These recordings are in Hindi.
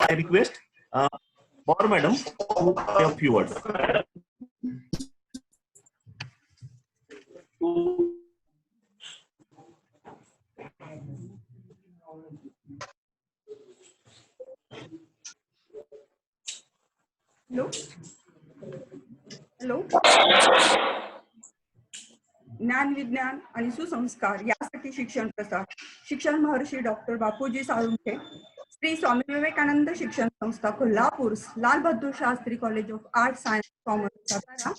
I request Power Madam to say a few words. Hello. Hello. ज्ञान विज्ञान आणि सुसंस्कार यासाठी शिक्षण प्रसार शिक्षण महर्षी डॉक्टर बापूजी साळुंखे श्री स्वामी विवेकानंद शिक्षण संस्था Kolhapur Lal Bahadur Shastri college of arts science commerce Satara.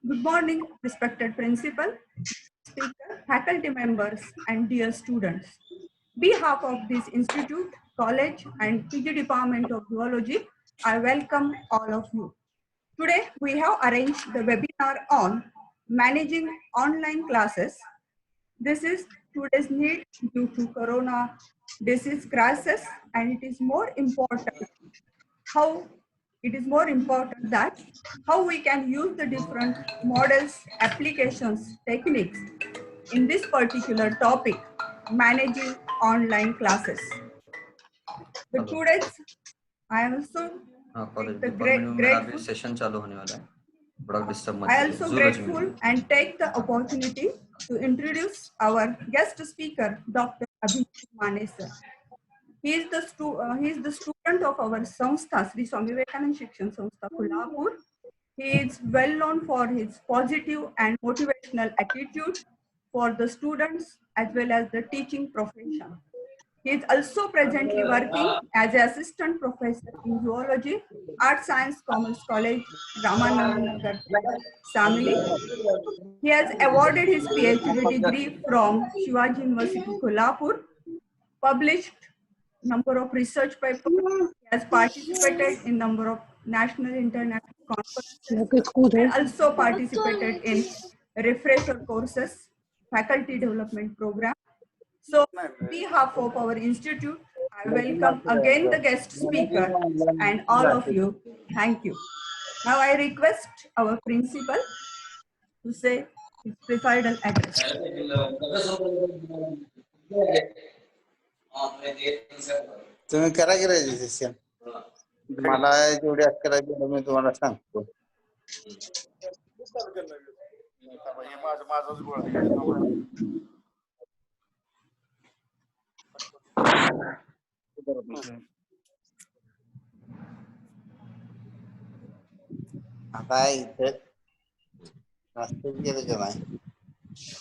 Good morning, respected principal, speaker, faculty members, and dear students. Behalf of this institute, college, and PG Department of Zoology, I welcome all of you. Today, we have arranged the webinar on managing online classes. This is today's need due to Corona disease crisis, and it is more important that how we can use the different models, applications, techniques in this particular topic, managing online classes. The today's I also the grateful session चालू होने वाला है. बड़ा डिस्टर्ब मत I also grateful and take the opportunity to introduce our guest speaker, Dr. Abhishek Mane sir. He is the student of our Samstha, Sri Swami Vivekananda Shikshan Samstha, Kolhapur. He is well known for his positive and motivational attitude for the students as well as the teaching profession. He is also presently working as an assistant professor in zoology, art science, commerce college, Ramananda Samili. He has awarded his PhD degree from Shivaji University, Kolhapur, published number of research papers. He has participated in number of national international conferences and also participated in refresher courses, faculty development program. So, on behalf of our institute, I welcome again the guest speaker and all of you. Thank you. Now I request our principal to say his presidal address. तुम्ही करा की रजिस्ट्रेशन मला जेवढी अक्कल मी तुम्हाला सांगतो. आता इथे नाश्ता केलं का नाही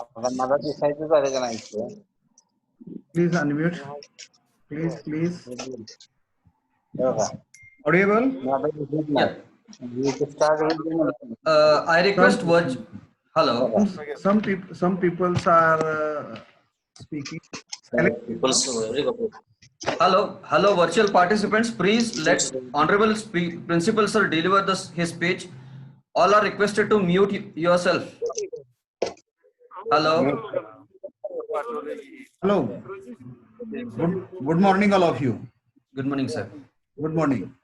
आता मला दिसायचं झालं का नाही इथे. Please unmute. Please. Audible? I request words. Hello. Some people are speaking. Hello, virtual participants. Please let Honorable Principal Sir deliver his speech. All are requested to mute yourself. Hello. Hello. Good morning, all of you. Good morning, sir. Good morning.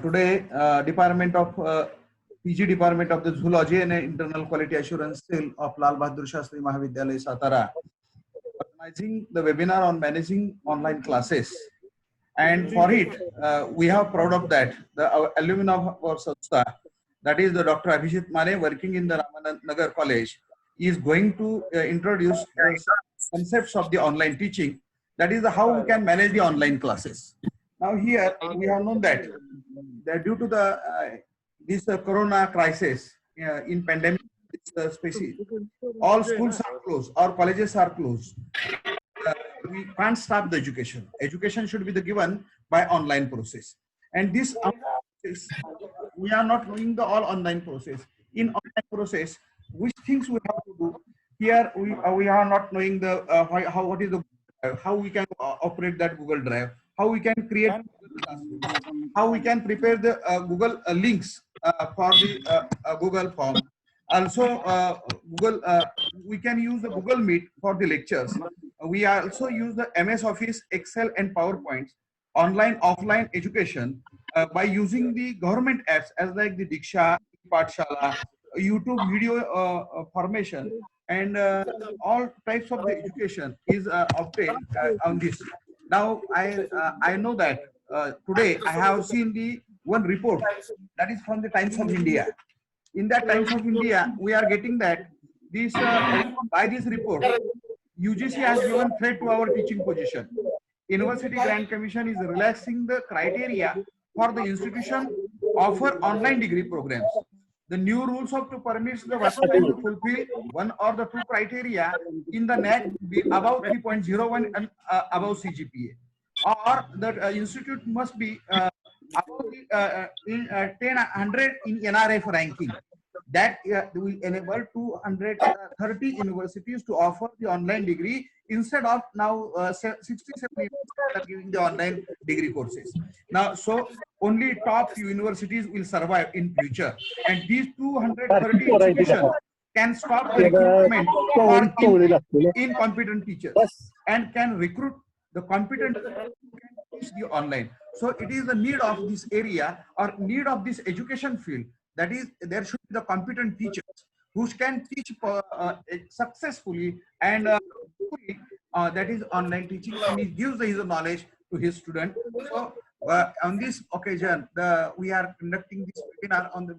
Today, Department of PG Department of the Zoology and Internal Quality Assurance Cell of Lal Bahadur Shastri Mahavidyalaya Satara organizing the webinar on managing online classes. And for it, we have proud of that our alumni of our Samstha, that is the Dr. Abhishek Mane, working in the Ramananda College, is going to introduce concepts of the online teaching. That is how we can manage the online classes. Now here we have known that due to the this Corona crisis in pandemic species, all schools are closed, all colleges are closed. We can't stop the education. Education should be given by online process. And this we are not knowing the all online process. In online process, which things we have to do? Here we are not knowing the how we can operate that Google Drive, how we can create, how we can prepare the Google links for the Google form. Also, we can use the Google Meet for the lectures. We also use the MS Office, Excel, and PowerPoint. Online, offline education by using the government apps as like the Diksha, Pathshala, YouTube video formation, and all types of the education is obtained on this. Now I know that today I have seen the one report that is from the Times of India. In that Times of India, we are getting that this by this report, UGC has given threat to our teaching position. University Grant Commission is relaxing the criteria for the institution offer online degree programs. The new rules of to permits the one to fulfill one or the two criteria in the NAT be above 3.01 and above CGPA, or the institute must be above the in 100 in NRF ranking. That will enable 230 universities to offer the online degree instead of now 67 are giving the online degree courses. Now, so only top few universities will survive in future, and these 230 institutions can stop the recruitment for incompetent teachers and can recruit the competent who can teach the online. So it is the need of this area or need of this education field. That is, there should be the competent teachers who can teach successfully and that is online teaching, and he gives his knowledge to his student. So on this occasion, we are conducting this webinar on the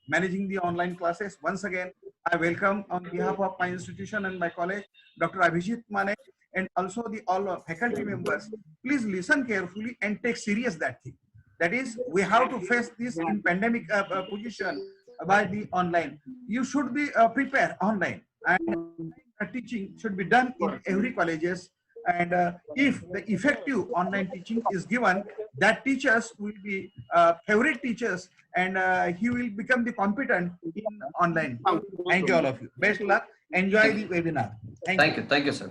managing the online classes. Once again, I welcome on behalf of my institution and my college, Dr. Abhijit Mane, and also the all faculty members. Please listen carefully and take serious that thing. That is, we have to face this in pandemic position by the online. You should be prepared online, and teaching should be done in every colleges. And if the effective online teaching is given, that teachers will be favorite teachers, and he will become the competent in online. Thank you all of you. Best luck. Enjoy the webinar. Thank you. Thank you, sir.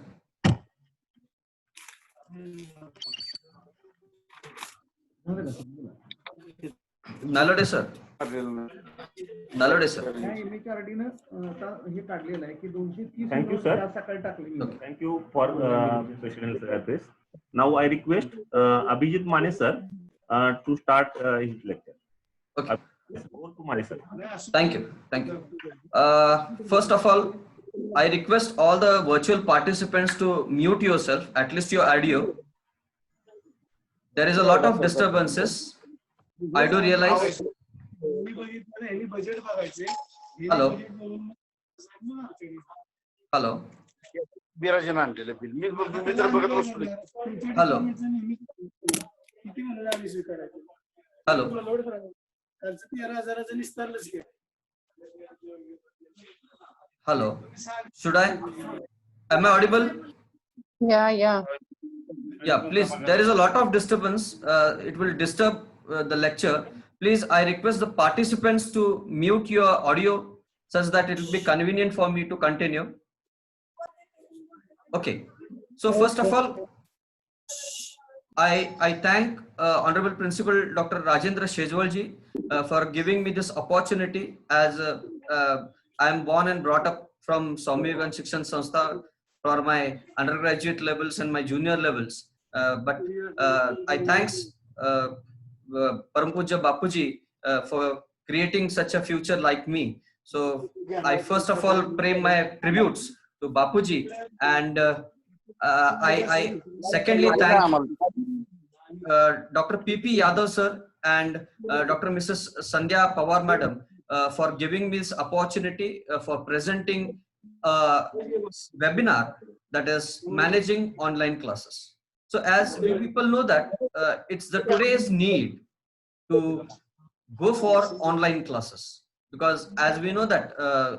Nalode sir. Nalode sir. Thank you, sir. Thank you for president's address. Now I request Abhijit Mane sir to start his lecture. Okay. Over to Mane sir. Thank you. Thank you. First of all, I request all the virtual participants to mute yourself, at least your audio. There is a lot of disturbances. I do realize. Hello. Hello. Hello. Hello. Hello. Should I? Am I audible? Yeah. Yeah, please. There is a lot of disturbance. It will disturb the lecture. Please, I request the participants to mute your audio such that it will be convenient for me to continue. Okay. So first of all, I thank Honorable Principal Dr. Rajendra Shejwalji for giving me this opportunity, as I am born and brought up from Swami Vivekananda Shikshan Sanstha for my undergraduate levels and my junior levels. But I thanks Param Pujya Bapuji for creating such a future like me. So I first of all pay my tributes to Bapuji, and I secondly thank Dr. P.P. Yadav sir and Dr. Mrs. Sandhya Pawar madam for giving me this opportunity for presenting a webinar, that is managing online classes. So as we people know that it's the today's need to go for online classes, because as we know that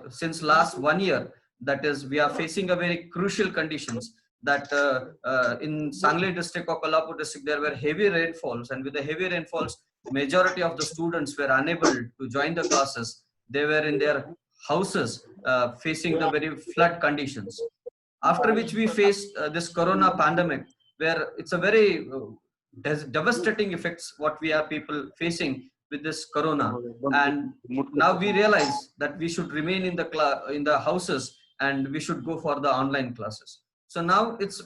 since last 1 year, that is, we are facing a very crucial conditions that in Sangli district or Kolhapur district there were heavy rainfalls, and with the heavy rainfalls, majority of the students were unable to join the classes. They were in their houses facing the very flood conditions. After which we faced this corona pandemic, where it's a very devastating effects what we are people facing with this corona, and now we realize that we should remain in the houses and we should go for the online classes. So now it's a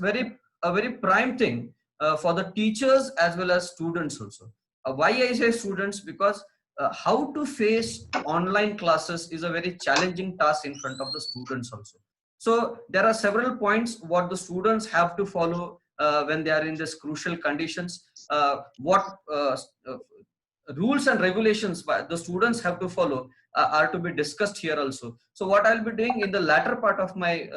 very prime thing for the teachers as well as students also. Why I say students? Because how to face online classes is a very challenging task in front of the students also. So there are several points what the students have to follow when they are in this crucial conditions, what rules and regulations the students have to follow are to be discussed here also. So what I'll be doing in the latter part of my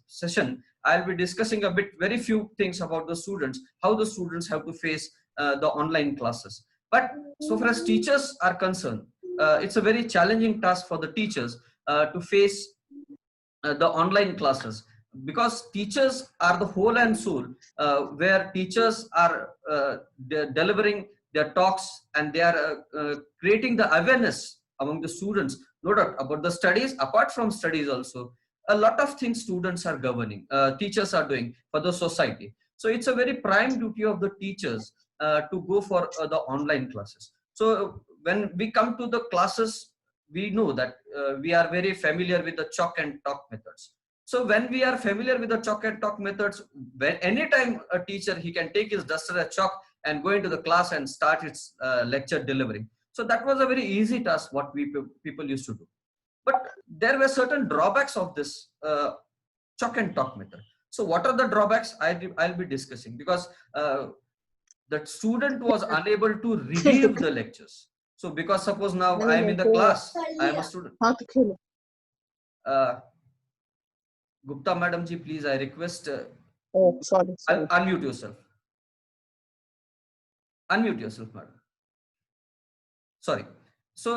session, I'll be discussing a bit, very few things about the students, how the students have to face the online classes. But so far as teachers are concerned, it's a very challenging task for the teachers to face the online classes, because teachers are the whole and soul, where teachers are delivering their talks, and they are creating the awareness among the students, no doubt, about the studies. Apart from studies also, a lot of things students are governing, teachers are doing for the society. So it's a very prime duty of the teachers to go for the online classes. So when we come to the classes, we know that we are very familiar with the chalk and talk methods. So when we are familiar with the chalk and talk methods, when anytime a teacher, he can take his duster and chalk and go into the class and start its lecture delivering. So that was a very easy task what people used to do. But there were certain drawbacks of this chalk and talk method. So what are the drawbacks? I'll be discussing, because the student was unable to review the lectures. So because suppose now I am in the class, I am a student. Gupta Madam ji, please, I request. Oh, sorry. Unmute yourself. Unmute yourself, madam. Sorry. So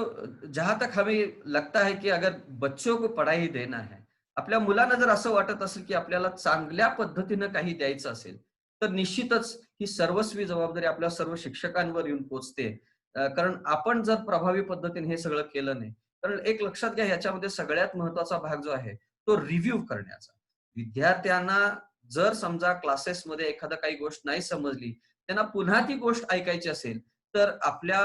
जहां तक हमें लगता है कि अगर बच्चों को पढ़ाई देना है, आपल्या मुलांना जर असं वाटत असेल की आपल्याला चांगल्या पद्धतीने काही द्यायचं असेल, तर निश्चितच ही सर्वस्वी जबाबदारी आपल्या सर्व शिक्षकांवर येऊन पोहोचते. कारण आपण जर प्रभावी पद्धतीने हे सगळं केलं नाही, कारण एक लक्षात घ्या, याच्यामध्ये सगळ्यात महत्वाचा भाग जो आहे तो रिव्ह्यू करण्याचा. विद्यार्थ्यांना जर समजा क्लासेसमध्ये एखादा काही गोष्ट नाही समजली, त्यांना पुन्हा ती गोष्ट ऐकायची असेल, तर आपल्या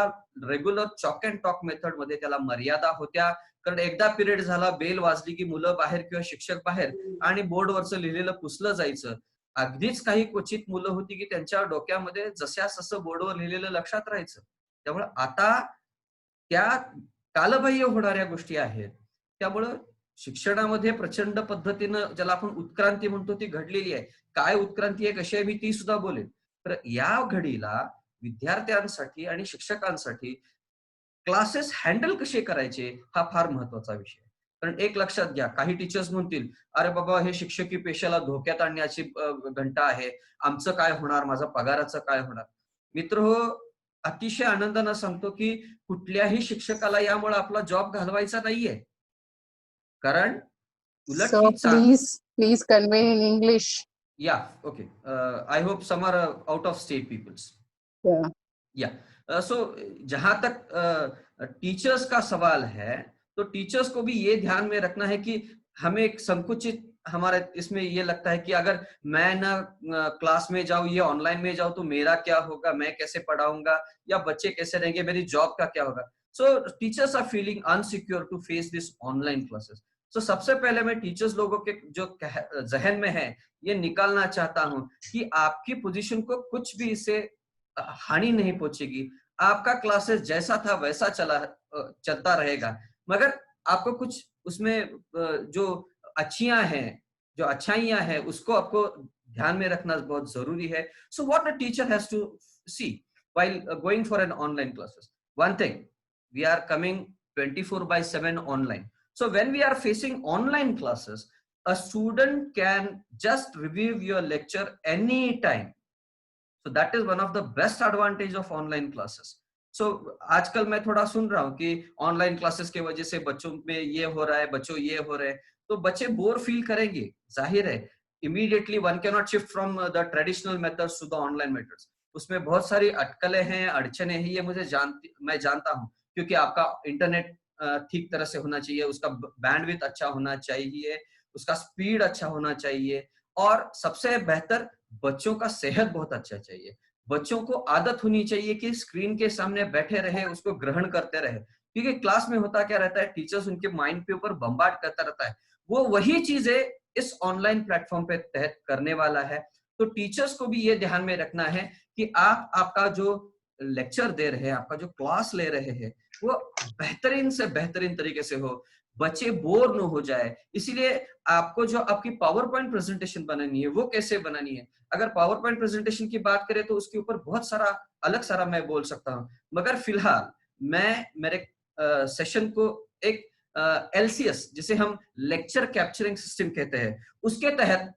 regular chalk and talk method मध्ये त्याला मर्यादा होत्या. कारण एकदा पिरियड झाला, बेल वाजली की मुलं बाहेर किंवा शिक्षक बाहेर, आणि बोर्डवरचं लिहिलेलं पुसलं जायचं. अगदीच काही क्वचित मुलं होती की त्यांच्या डोक्यामध्ये जशास असं बोर्डवर लिहिलेलं लक्षात राहायचं. त्यामुळे आता त्या कालबाह्य होणाऱ्या गोष्टी आहेत. त्यामुळं शिक्षणामध्ये प्रचंड पद्धतीनं, ज्याला आपण उत्क्रांती म्हणतो, ती घडलेली आहे. काय उत्क्रांती आहे, कशी आहे, मी ती सुद्धा बोलेन. तर या घडीला विद्यार्थ्यांसाठी आणि शिक्षकांसाठी क्लासेस हँडल कसे करायचे हा फार महत्वाचा विषय आहे. कारण एक लक्षात घ्या, काही टीचर्स म्हणतील, अरे बाबा हे शिक्षकी पेशाला धोक्यात आणण्याची घंटा आहे, आमचं काय होणार, माझा पगाराचं काय होणार. मित्र हो, अतिशय आनंदानं सांगतो की कुठल्याही शिक्षकाला यामुळे आपला जॉब घालवायचा नाहीये. कारण So please convey in English. Yeah, okay. I hope some are out of state peoples. Yeah. So जहां तक टीचर्स का सवाल है, तो टीचर्स को भी ये ध्यान में रखना है कि हमें एक संकुचित, हमारे इसमें ये लगता है कि अगर मैं ना क्लास में जाऊं, ये ऑनलाइन में जाऊं, तो मेरा क्या होगा, मैं कैसे पढ़ाऊंगा, या बच्चे कैसे रहेंगे, मेरी जॉब का क्या होगा. So teachers are feeling unsecure to face this online classes. So सबसे पहले मैं टीचर्स लोगों के जो जहन में है ये निकालना चाहता हूं कि आपकी पोजीशन को कुछ भी इससे हानि नहीं पहुंचेगी. आपका क्लासेस जैसा था वैसा चलता रहेगा, मगर आपको कुछ उसमें जो अच्छियां हैं, जो अच्छाइयां हैं, उसको आपको ध्यान में रखना बहुत जरूरी है. So what a teacher has to see while going for an online classes. One thing, we are coming 24/7 online. So when we are facing online classes, a student can just review your lecture anytime. So that is one of the best advantage of online classes. So आजकल मैं थोड़ा सुन रहा हूँ कि online classes के वजह से बच्चों में ये हो रहा है, बच्चों ये हो रहे हैं, तो बच्चे बोर फील करेंगे, जाहिर है. Immediately one cannot shift from the traditional methods to the online methods. उसमें बहुत सारी अटकलें हैं, अड़चने हैं, ये मैं जानता हूँ, क्योंकि आपका इंटरनेट ठीक तरह से होना चाहिए, उसका बैंडविड्थ अच्छा होना चाहिए, उसका स्पीड अच्छा होना चाहिए, और सबसे बेहतर बच्चों का सेहत बहुत अच्छा चाहिए. बच्चों को आदत होनी चाहिए कि स्क्रीन के सामने बैठे रहे, उसको ग्रहण करते रहे. क्योंकि क्लास में होता क्या रहता है, टीचर्स उनके माइंड के ऊपर बम्बार्ड करता रहता है. वो वही चीजें इस ऑनलाइन प्लेटफॉर्म पे तहत करने वाला है. तो टीचर्स को भी ये ध्यान में रखना है कि आपका जो लेक्चर दे रहे हैं, आपका जो क्लास ले रहे हैं, वो बेहतरीन से बेहतरीन तरीके से हो. बच्चे बोर न हो जाए। इसीलिए आपको जो आपकी पावर पॉइंट प्रेजेंटेशन बनानी है वो कैसे बनानी है। अगर पावर पॉइंट प्रेजेंटेशन की बात करें तो उसके ऊपर बहुत सारा अलग सारा मैं बोल सकता हूँ, मगर फिलहाल मैं मेरे सेशन को एक LCS जिसे हम लेक्चर कैप्चरिंग सिस्टम कहते हैं उसके तहत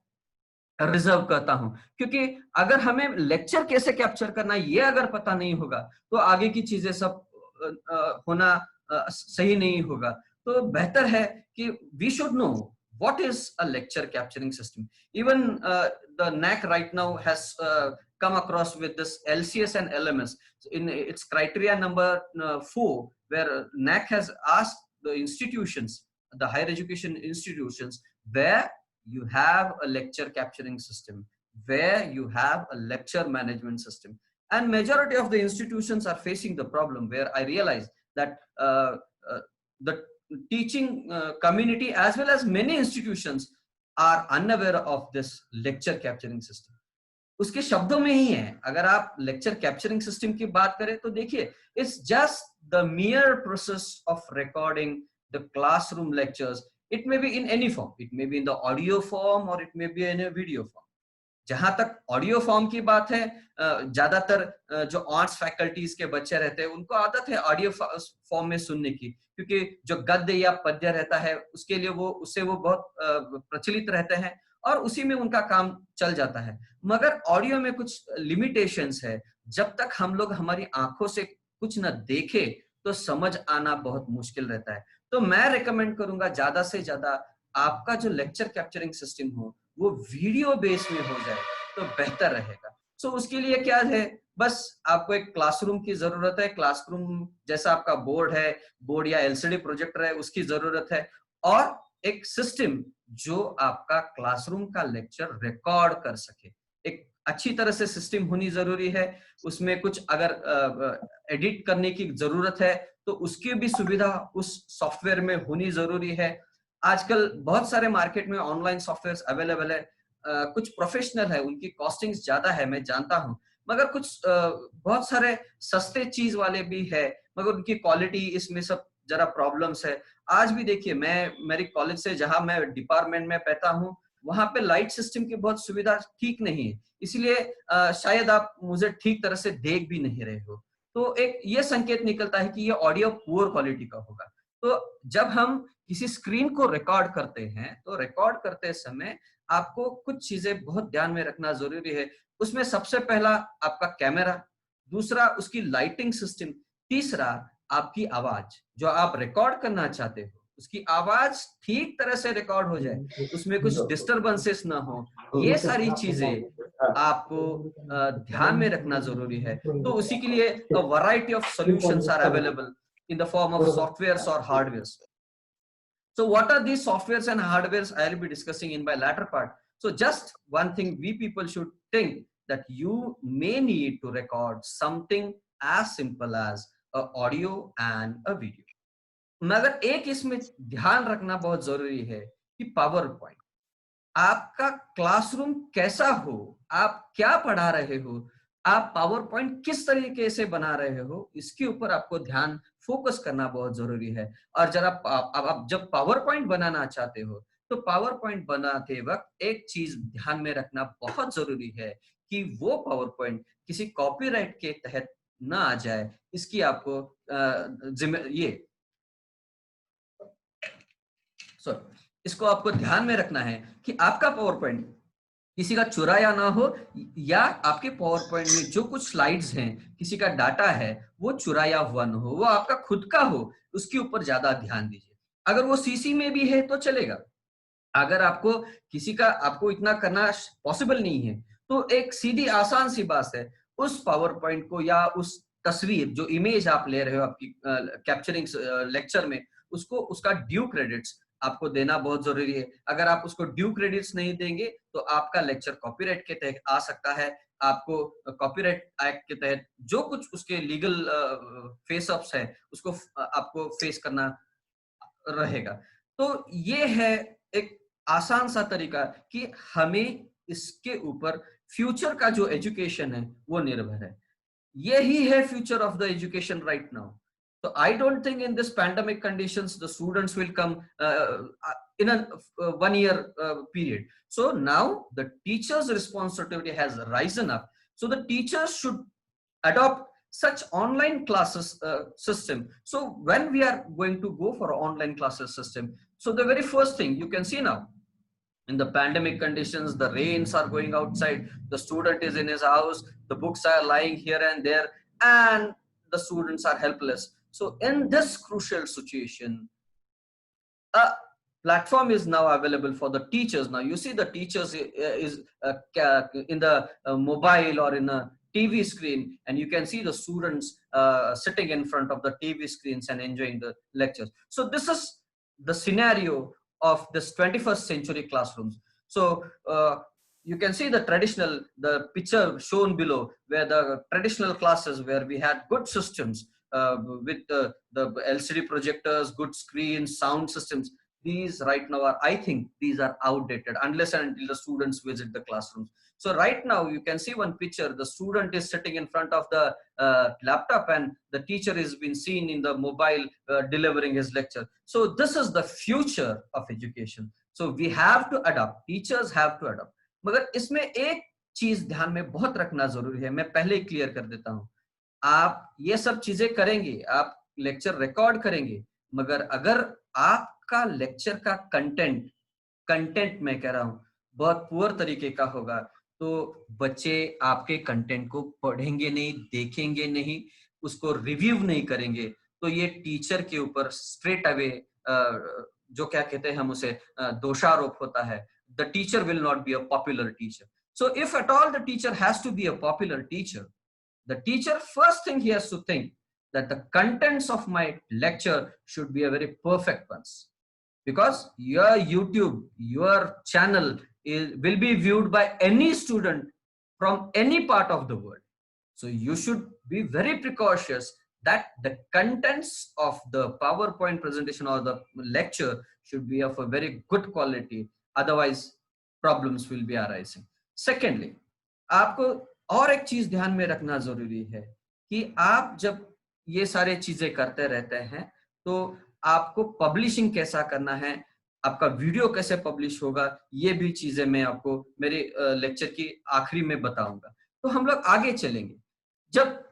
रिजर्व करता हूं, क्योंकि अगर हमें लेक्चर कैसे कैप्चर करना ये अगर पता नहीं होगा तो आगे की चीजें सब होना सही नहीं होगा। तो बेहतर है कि we should know what is a lecture capturing system. Even the NAC right now has come across with this LCS and LMS in its criteria number 4, where NAC has asked the institutions, the higher education institutions, where you have a lecture capturing system, where you have a lecture management system. And majority of the institutions are facing the problem, where I realize that the teaching community as well as many institutions are unaware of this lecture capturing system. उसके शब्दों में ही है, अगर आप लेक्चर कैप्चरिंग सिस्टम की बात करें तो देखिए, it's just the mere process of recording the classroom lectures. It may be in any form, it may be in the audio form और it may be in a video form. जहां तक ऑडियो फॉर्म की बात है, ज्यादातर जो आर्ट्स फैकल्टीज के बच्चे रहते हैं उनको आदत है ऑडियो फॉर्म में सुनने की, क्योंकि जो गद्य या पद्य रहता है उसके लिए उससे वो बहुत प्रचलित रहते हैं और उसी में उनका काम चल जाता है. मगर ऑडियो में कुछ लिमिटेशंस है. जब तक हम लोग हमारी आंखों से कुछ न देखे तो समझ आना बहुत मुश्किल रहता है. तो मैं रिकमेंड करूंगा ज्यादा से ज्यादा आपका जो लेक्चर कैप्चरिंग सिस्टम हो वो वीडियो बेस में हो जाए तो बेहतर रहेगा. सो उसके लिए क्या है, बस आपको एक क्लासरूम की जरूरत है. क्लासरूम जैसा आपका बोर्ड है, बोर्ड या LCD प्रोजेक्टर है, उसकी जरूरत है. और एक सिस्टम जो आपका क्लासरूम का लेक्चर रिकॉर्ड कर सके, एक अच्छी तरह से सिस्टम होनी जरूरी है. उसमें कुछ अगर एडिट करने की जरूरत है तो उसकी भी सुविधा उस सॉफ्टवेयर में होनी जरूरी है. आजकल बहुत सारे मार्केट में ऑनलाइन सॉफ्टवेयर अवेलेबल है. कुछ प्रोफेशनल है, उनकी कॉस्टिंग्स ज्यादा है, मैं जानता हूं. मगर कुछ बहुत सारे सस्ते चीज वाले भी है, मगर उनकी क्वालिटी इसमें सब जरा प्रॉब्लम्स है. आज भी देखिए, मैं मेरी कॉलेज से जहां मैं डिपार्टमेंट में पढ़ता हूं वहां पे लाइट सिस्टम की बहुत सुविधा ठीक नहीं है, इसलिए शायद आप मुझे ठीक तरह से देख भी नहीं रहे हो. तो एक ये संकेत निकलता है कि ये ऑडियो पुअर क्वालिटी का होगा. तो जब हम किसी स्क्रीन को रिकॉर्ड करते हैं तो रिकॉर्ड करते समय आपको कुछ चीजें बहुत ध्यान में रखना जरूरी है. उसमें सबसे पहला आपका कैमरा, दूसरा उसकी लाइटिंग सिस्टम, तीसरा आपकी आवाज. जो आप रिकॉर्ड करना चाहते हो उसकी आवाज ठीक तरह से रिकॉर्ड हो जाए, उसमें कुछ डिस्टरबेंसेस ना हो. ये सारी चीजें आपको ध्यान में रखना जरूरी है. तो उसी के लिए variety of solutions are available in the form of softwares or hardwares. So what are these softwares and hardwares I will be discussing in my latter part. So just one thing we people should think, that you may need to record something as simple as a audio and a video. मगर एक इसमें ध्यान रखना बहुत जरूरी है कि पावर पॉइंट, आपका क्लासरूम कैसा हो, आप क्या पढ़ा रहे हो, आप पावर पॉइंट किस तरीके से बना रहे हो, इसके ऊपर आपको ध्यान फोकस करना बहुत जरूरी है. और जरा आप जब पावर पॉइंट बनाना चाहते हो तो पावर पॉइंट बनाते वक्त एक चीज ध्यान में रखना बहुत जरूरी है कि वो पावर पॉइंट किसी कॉपीराइट के तहत ना आ जाए. इसकी आपको इसको आपको ध्यान में रखना है कि आपका पावर पॉइंट किसी का चुराया ना हो, या आपके पावर पॉइंट में जो कुछ स्लाइड्स हैं, किसी का डाटा है वो चुराया हुआ ना हो, वो आपका खुद का हो. उसके ऊपर ज्यादा ध्यान दीजिए. अगर वो CC में भी है तो चलेगा. अगर आपको इतना करना पॉसिबल नहीं है तो एक सीधी आसान सी बात है, उस पावर पॉइंट को या उस तस्वीर जो इमेज आप ले रहे हो आपकी कैप्चरिंग लेक्चर में, उसका ड्यू क्रेडिट्स आपको देना बहुत जरूरी है. अगर आप उसको ड्यू क्रेडिट्स नहीं देंगे तो आपका लेक्चर कॉपीराइट के तहत आ सकता है. आपको कॉपीराइट एक्ट के तहत जो कुछ उसके लीगल फेस ऑफ्स है उसको आपको फेस करना रहेगा. तो ये है एक आसान सा तरीका कि हमें इसके ऊपर फ्यूचर का जो एजुकेशन है वो निर्भर है. यही है future of the education right now. So I don't think in this pandemic conditions the students will come in a 1 year period. So now the teacher's responsibility has risen up. So the teachers should adopt such online classes system. So when we are going to go for online classes system, so the very first thing you can see now, in the pandemic conditions, the rains are going outside, the student is in his house, the books are lying here and there, and the students are helpless. So in this crucial situation, a platform is now available for the teachers. Now you see the teachers is in the mobile or in a TV screen, and you can see the students sitting in front of the TV screens and enjoying the lectures. So this is the scenario of this 21st century classrooms. So you can see the picture shown below, where the traditional classes where we had good systems with the LCD projectors, good screens, sound systems. These right now are, I think these are outdated unless and until the students visit the classrooms. So right now you can see one picture, the student is sitting in front of the laptop and the teacher is being seen in the mobile delivering his lecture. So this is the future of education. So we have to adopt, teachers have to adopt. मगर इसमें एक चीज ध्यान में बहुत रखना जरूरी है, मैं पहले ही क्लियर कर देता हूं. आप ये सब चीजें करेंगे, आप लेक्चर रिकॉर्ड करेंगे, मगर अगर आपका लेक्चर का कंटेंट मैं कह रहा हूं बहुत पुअर तरीके का होगा, तो बच्चे आपके कंटेंट को पढ़ेंगे नहीं, देखेंगे नहीं, उसको रिव्यू नहीं करेंगे, तो ये टीचर के ऊपर स्ट्रेट अवे जो क्या कहते हैं हम उसे दोषारोप होता है. The teacher will not be a popular teacher. So if at all the teacher has to be a popular teacher, the teacher first thing he has to think that the contents of my lecture should be a very perfect ones, because your YouTube, your channel will be viewed by any student from any part of the world. So you should be very precautious that the contents of the PowerPoint presentation or the lecture should be of a very good quality. Otherwise problems will be arising. Secondly, आपको और एक चीज ध्यान में रखना जरूरी है कि आप जब ये सारे चीजें करते रहते हैं तो आपको पब्लिशिंग कैसा करना है, आपका वीडियो कैसे पब्लिश होगा, ये भी चीजें मैं आपको मेरे लेक्चर की आखिरी में बताऊंगा. तो हम लोग आगे चलेंगे. जब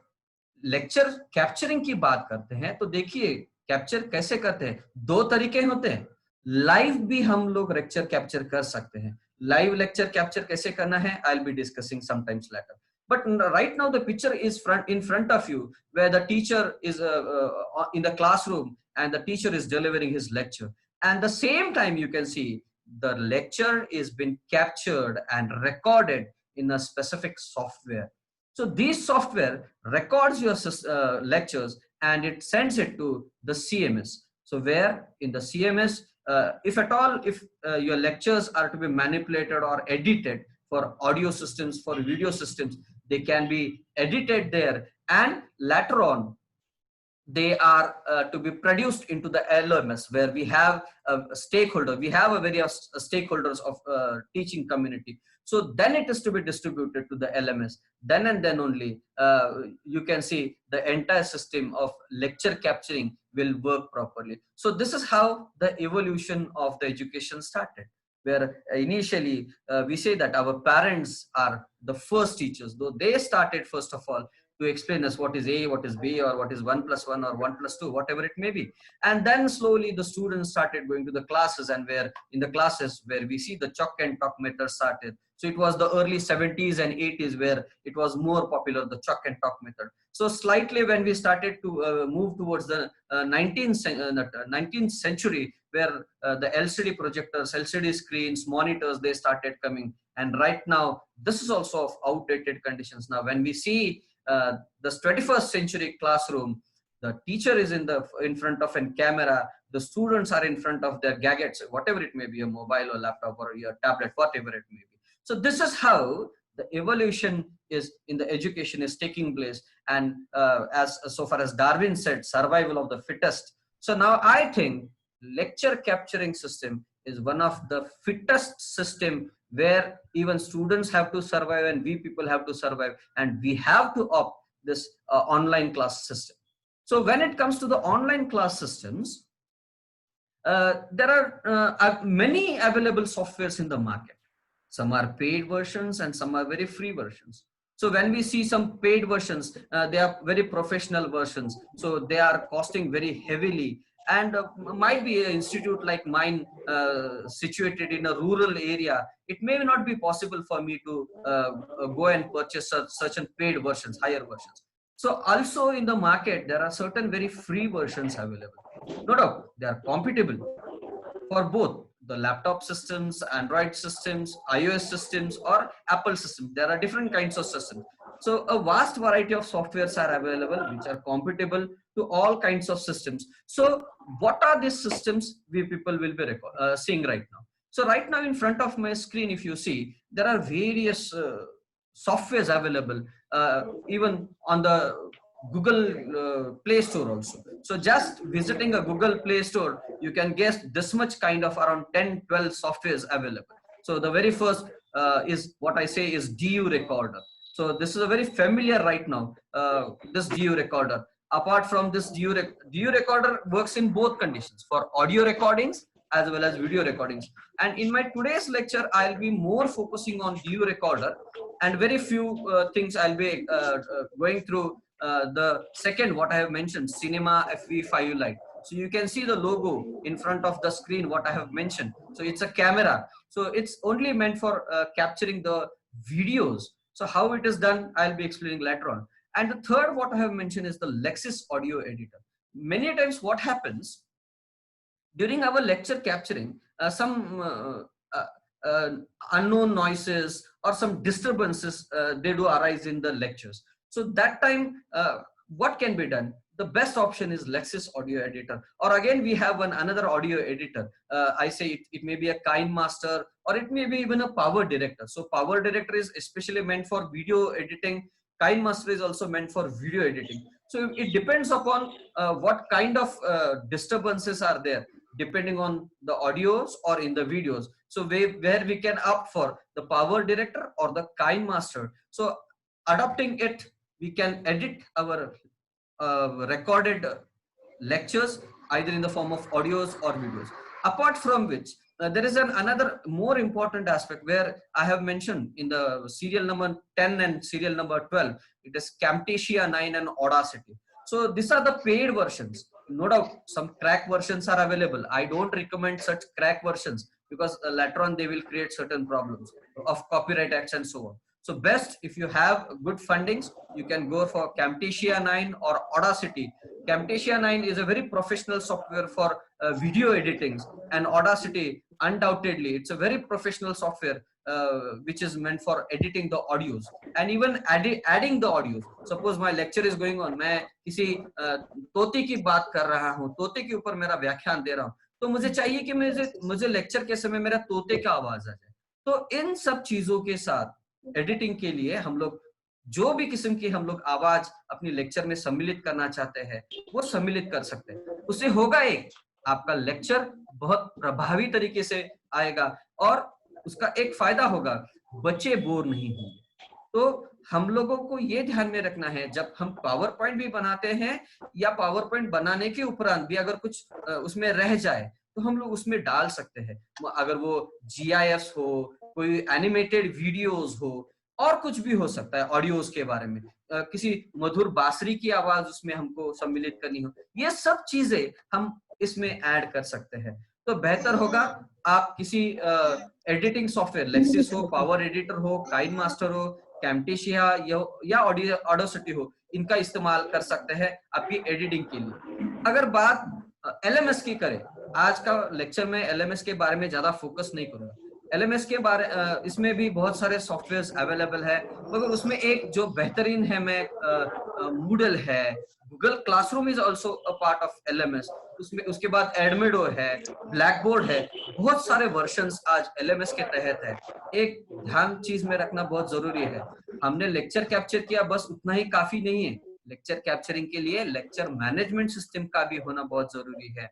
लेक्चर कैप्चरिंग की बात करते हैं तो देखिए कैप्चर कैसे करते हैं, दो तरीके होते हैं. लाइव भी हम लोग लेक्चर कैप्चर कर सकते हैं. लाइव लेक्चर कैप्चर कैसे करना है, I will be discussing sometimes letter. But right now the picture is in front of you, where the teacher is in the classroom and the teacher is delivering his lecture. And the same time you can see the lecture is been captured and recorded in a specific software. So this software records your lectures and it sends it to the CMS. So where in the CMS, if at all, if your lectures are to be manipulated or edited for audio systems, for video systems, they can be edited there, and later on they are to be produced into the LMS, where we have a stakeholder, we have a various stakeholders of teaching community. So then it is to be distributed to the LMS. Then and then only you can see the entire system of lecture capturing will work properly. So this is how the evolution of the education started, where initially we say that our parents are the first teachers, though they started first of all to explain us what is A, what is B, or what is 1 plus 1 or 1 plus 2, whatever it may be. And then slowly the students started going to the classes, and where in the classes where we see the chalk and talk method started. So it was the early 70s and 80s where it was more popular, the chalk and talk method. So slightly when we started to move towards the 19th century, where the LCD projectors, LCD screens, monitors, they started coming. And right now, this is also of outdated conditions. Now, when we see the 21st century classroom, the teacher is in front of a camera, the students are in front of their gadgets, whatever it may be, a mobile or laptop or your tablet, whatever it may be. So this is how the evolution is in the education is taking place. And as so far as Darwin said, survival of the fittest. So now I think lecture capturing system is one of the fittest system, where even students have to survive and we people have to survive, and we have to opt this online class system. So when it comes to the online class systems, there are many available softwares in the market. Some are paid versions and some are very free versions. So when we see some paid versions, they are very professional versions. So they are costing very heavily, and might be an institute like mine situated in a rural area. It may not be possible for me to go and purchase certain paid versions, higher versions. So also in the market, there are certain very free versions available. No doubt, they are compatible for both the laptop systems, Android systems, iOS systems, or Apple systems. There are different kinds of systems. So a vast variety of softwares are available which are compatible to all kinds of systems. So what are these systems we people will be seeing right now? So right now in front of my screen, if you see, there are various softwares available, even on the Google Play Store also. So just visiting a Google Play Store, you can guess this much kind of around 10-12 softwares available. So the very first is what I say is DU Recorder. So this is a very familiar right now, this DU Recorder. Apart from this, DU Recorder works in both conditions, for audio recordings as well as video recordings. And in my today's lecture, I'll be more focusing on DU Recorder, and very few things I'll be going through the second, what I have mentioned, Cinema FV5 Lite. So you can see the logo in front of the screen, what I have mentioned. So it's a camera. So it's only meant for capturing the videos. So how it is done, I'll be explaining later on. And the third, what I have mentioned, is the Lexis Audio Editor. Many times what happens during our lecture capturing, some unknown noises or some disturbances, they do arise in the lectures. So that time, what can be done? The best option is Lexis Audio Editor. Or again, we have another audio editor. I say it may be a KineMaster, or it may be even a Power Director. So Power Director is especially meant for video editing. KineMaster is also meant for video editing. So it depends upon what kind of disturbances are there, depending on the audios or in the videos. So where we can opt for the Power Director or the KineMaster. So adopting it, we can edit our recorded lectures either in the form of audios or videos. Apart from which, there is another more important aspect where I have mentioned in the serial number 10 and serial number 12. It is Camtasia 9 and Audacity. So these are the paid versions. No doubt, some crack versions are available. I don't recommend such crack versions because later on they will create certain problems of copyright acts and so on. So best, if you have good fundings, you can go for Camtasia 9 or Audacity. Camtasia 9 is a very professional software for video editing, and Audacity, undoubtedly, it's a very professional software which is meant for editing the audios and even adding the audios. Suppose my lecture is going on, मैं किसी तोते की बात कर रहा हूँ, तोते के ऊपर मेरा व्याख्यान दे रहा हूँ, तो मुझे चाहिए कि मुझे लेक्चर के समय मेरा तोते का आवाज आ जाए. तो इन सब चीजों के साथ एडिटिंग के लिए हम लोग जो भी किस्म की हम लोग आवाज अपनी लेक्चर में सम्मिलित करना चाहते हैं, वो सम्मिलित कर सकते हैं. उससे होगा एक, आपका लेक्चर बहुत प्रभावी तरीके से आएगा, और उसका एक फायदा होगा, बच्चे बोर नहीं होंगे. तो हम लोगों को ये ध्यान में रखना है, जब हम पावर पॉइंट भी बनाते हैं या पावर पॉइंट बनाने के उपरांत भी अगर कुछ उसमें रह जाए तो हम लोग उसमें डाल सकते हैं. अगर वो GIFs हो, कोई एनिमेटेड वीडियोस हो, और कुछ भी हो सकता है ऑडियोज के बारे में, किसी मधुर बांसुरी की आवाज उसमें हमको सम्मिलित करनी हो, ये सब चीजें हम इसमें ऐड कर सकते हैं. तो बेहतर होगा आप किसी एडिटिंग सॉफ्टवेयर, लेक्सिस हो, पावर एडिटर हो, काइनमास्टर हो, कैम्टेशिया या ऑडासिटी हो, इनका इस्तेमाल कर सकते हैं आपकी एडिटिंग के लिए. अगर बात LMS की करें, आज का लेक्चर में LMS के बारे में ज्यादा फोकस नहीं करूंगा. LMS के बारे इसमें भी बहुत सारे सॉफ्टवेयर्स अवेलेबल है, मगर उसमें एक जो बेहतरीन है Moodle है, Google classroom is also a part of LMS. उसमें उसके बाद एडमिडो है, ब्लैकबोर्ड है, बहुत सारे वर्जन्स आज LMS के तहत है. एक ध्यान चीज में रखना बहुत जरूरी है, हमने लेक्चर कैप्चर किया बस उतना ही काफी नहीं है. लेक्चर कैप्चरिंग के लिए लेक्चर मैनेजमेंट सिस्टम का भी होना बहुत जरूरी है,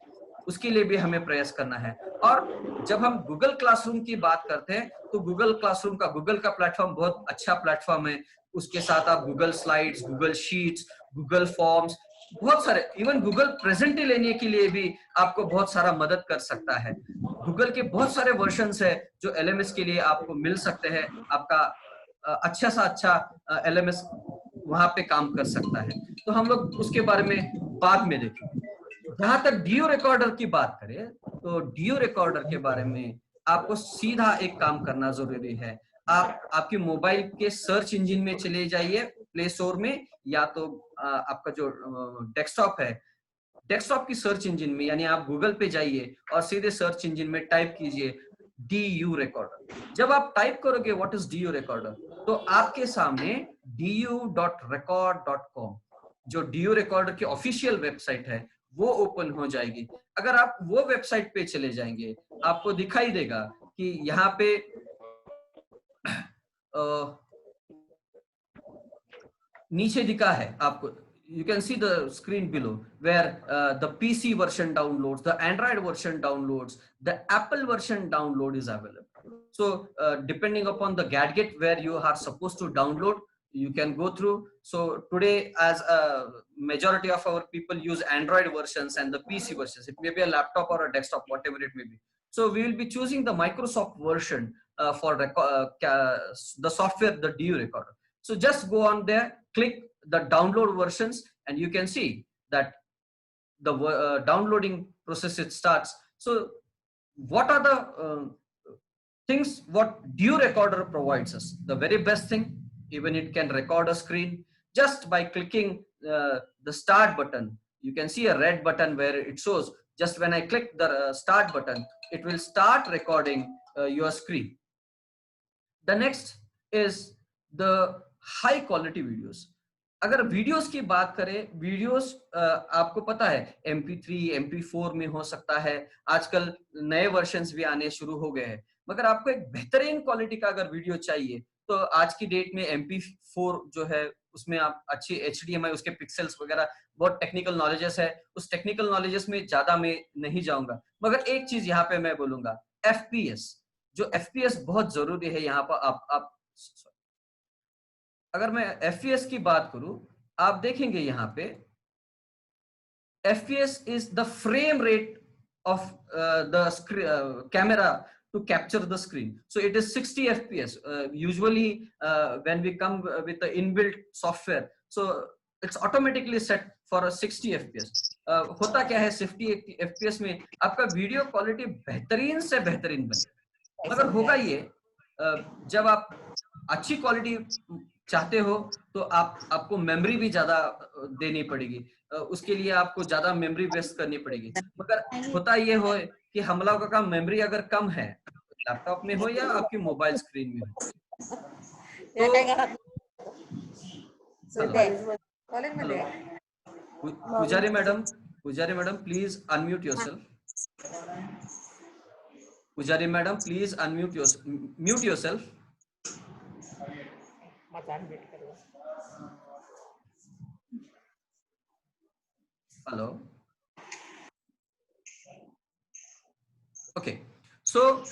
उसके लिए भी हमें प्रयास करना है. और जब हम गूगल क्लासरूम की बात करते हैं तो गूगल क्लासरूम का, गूगल का प्लेटफॉर्म बहुत अच्छा प्लेटफॉर्म है. उसके साथ आप Google slides, Google sheets, Google forms, बहुत सारे, इवन गूगल प्रेजेंटी लेने के लिए भी आपको बहुत सारा मदद कर सकता है। गूगल के बहुत सारे वर्जन्स है जो LMS के लिए आपको मिल सकते हैं। आपका अच्छा सा अच्छा LMS वहां पे काम कर सकता है। तो हम लोग उसके बारे में बाद में देखेंगे। जहां तक DO रिकॉर्डर की बात करें तो DO रिकॉर्डर के बारे में आपको सीधा एक काम करना जरूरी है। आप आपके मोबाइल के सर्च इंजन में चले जाइए, प्ले स्टोर में, या तो आपका जो डेस्कटॉप है, डेस्कटॉप की सर्च इंजन में, यानी आप गूगल पे जाइए और सीधे सर्च इंजन में टाइप कीजिए DU रिकॉर्डर। जब आप टाइप करोगे व्हाट इज DU रिकॉर्डर, तो आपके सामने du.record.com जो DU रिकॉर्डर की ऑफिशियल वेबसाइट है वो ओपन हो जाएगी। अगर आप वो वेबसाइट पे चले जाएंगे, आपको दिखाई देगा कि यहाँ पे नीचे दिखा है आपको, you can see the screen below where the PC version downloads, the Android version downloads, the Apple version download is available. So depending upon the gadget where you are supposed to download, you can go through. So today, as a majority of our people use Android versions and the PC versions, it may be a laptop or a desktop, whatever it may be. So we will be choosing the Microsoft version for the software, the DU recorder. So just go on there, click the download versions, and you can see that the downloading process it starts. So what are the things what DU recorder provides us? The very best thing, even it can record a screen just by clicking the start button. You can see a red button where it shows, just when I click the start button, it will start recording your screen. The next is the high quality videos. अगर वीडियोस की बात करें, वीडियोस आपको पता है MP3 MP4 में हो सकता है, आजकल नए वर्जन्स भी आने शुरू हो गए हैं। मगर आपको एक बेहतरीन क्वालिटी का अगर वीडियो चाहिए तो आज की डेट में MP4 जो है उसमें आप अच्छी HDMI, उसके पिक्सल्स वगैरह, बहुत टेक्निकल नॉलेजेस है, उस टेक्निकल नॉलेजेस में ज्यादा मैं नहीं जाऊंगा। मगर एक चीज यहाँ पे मैं बोलूंगा, FPS, जो FPS बहुत जरूरी है यहाँ पर। आप अगर मैं FPS की बात करूं, आप देखेंगे यहाँ पे FPS is the frame rate of the camera to capture the screen. So it is 60 FPS. Usually when we come with the inbuilt software, so it's automatically set for a 60 FPS. होता क्या है 60 FPS में आपका वीडियो क्वालिटी बेहतरीन से बेहतरीन बने। मगर होगा ये, जब आप अच्छी क्वालिटी चाहते हो तो आपको मेमोरी भी ज्यादा देनी पड़ेगी, उसके लिए आपको ज्यादा मेमोरी वेस्ट करनी पड़ेगी। मगर होता ये हो कि हम लोगों का मेमोरी अगर कम है, लैपटॉप में हो या आपकी मोबाइल स्क्रीन में हो, तो पुजारी मैडम प्लीज अनम्यूट योरसेल्फ। पुजारी madam please mute yourself. Hello. Okay. So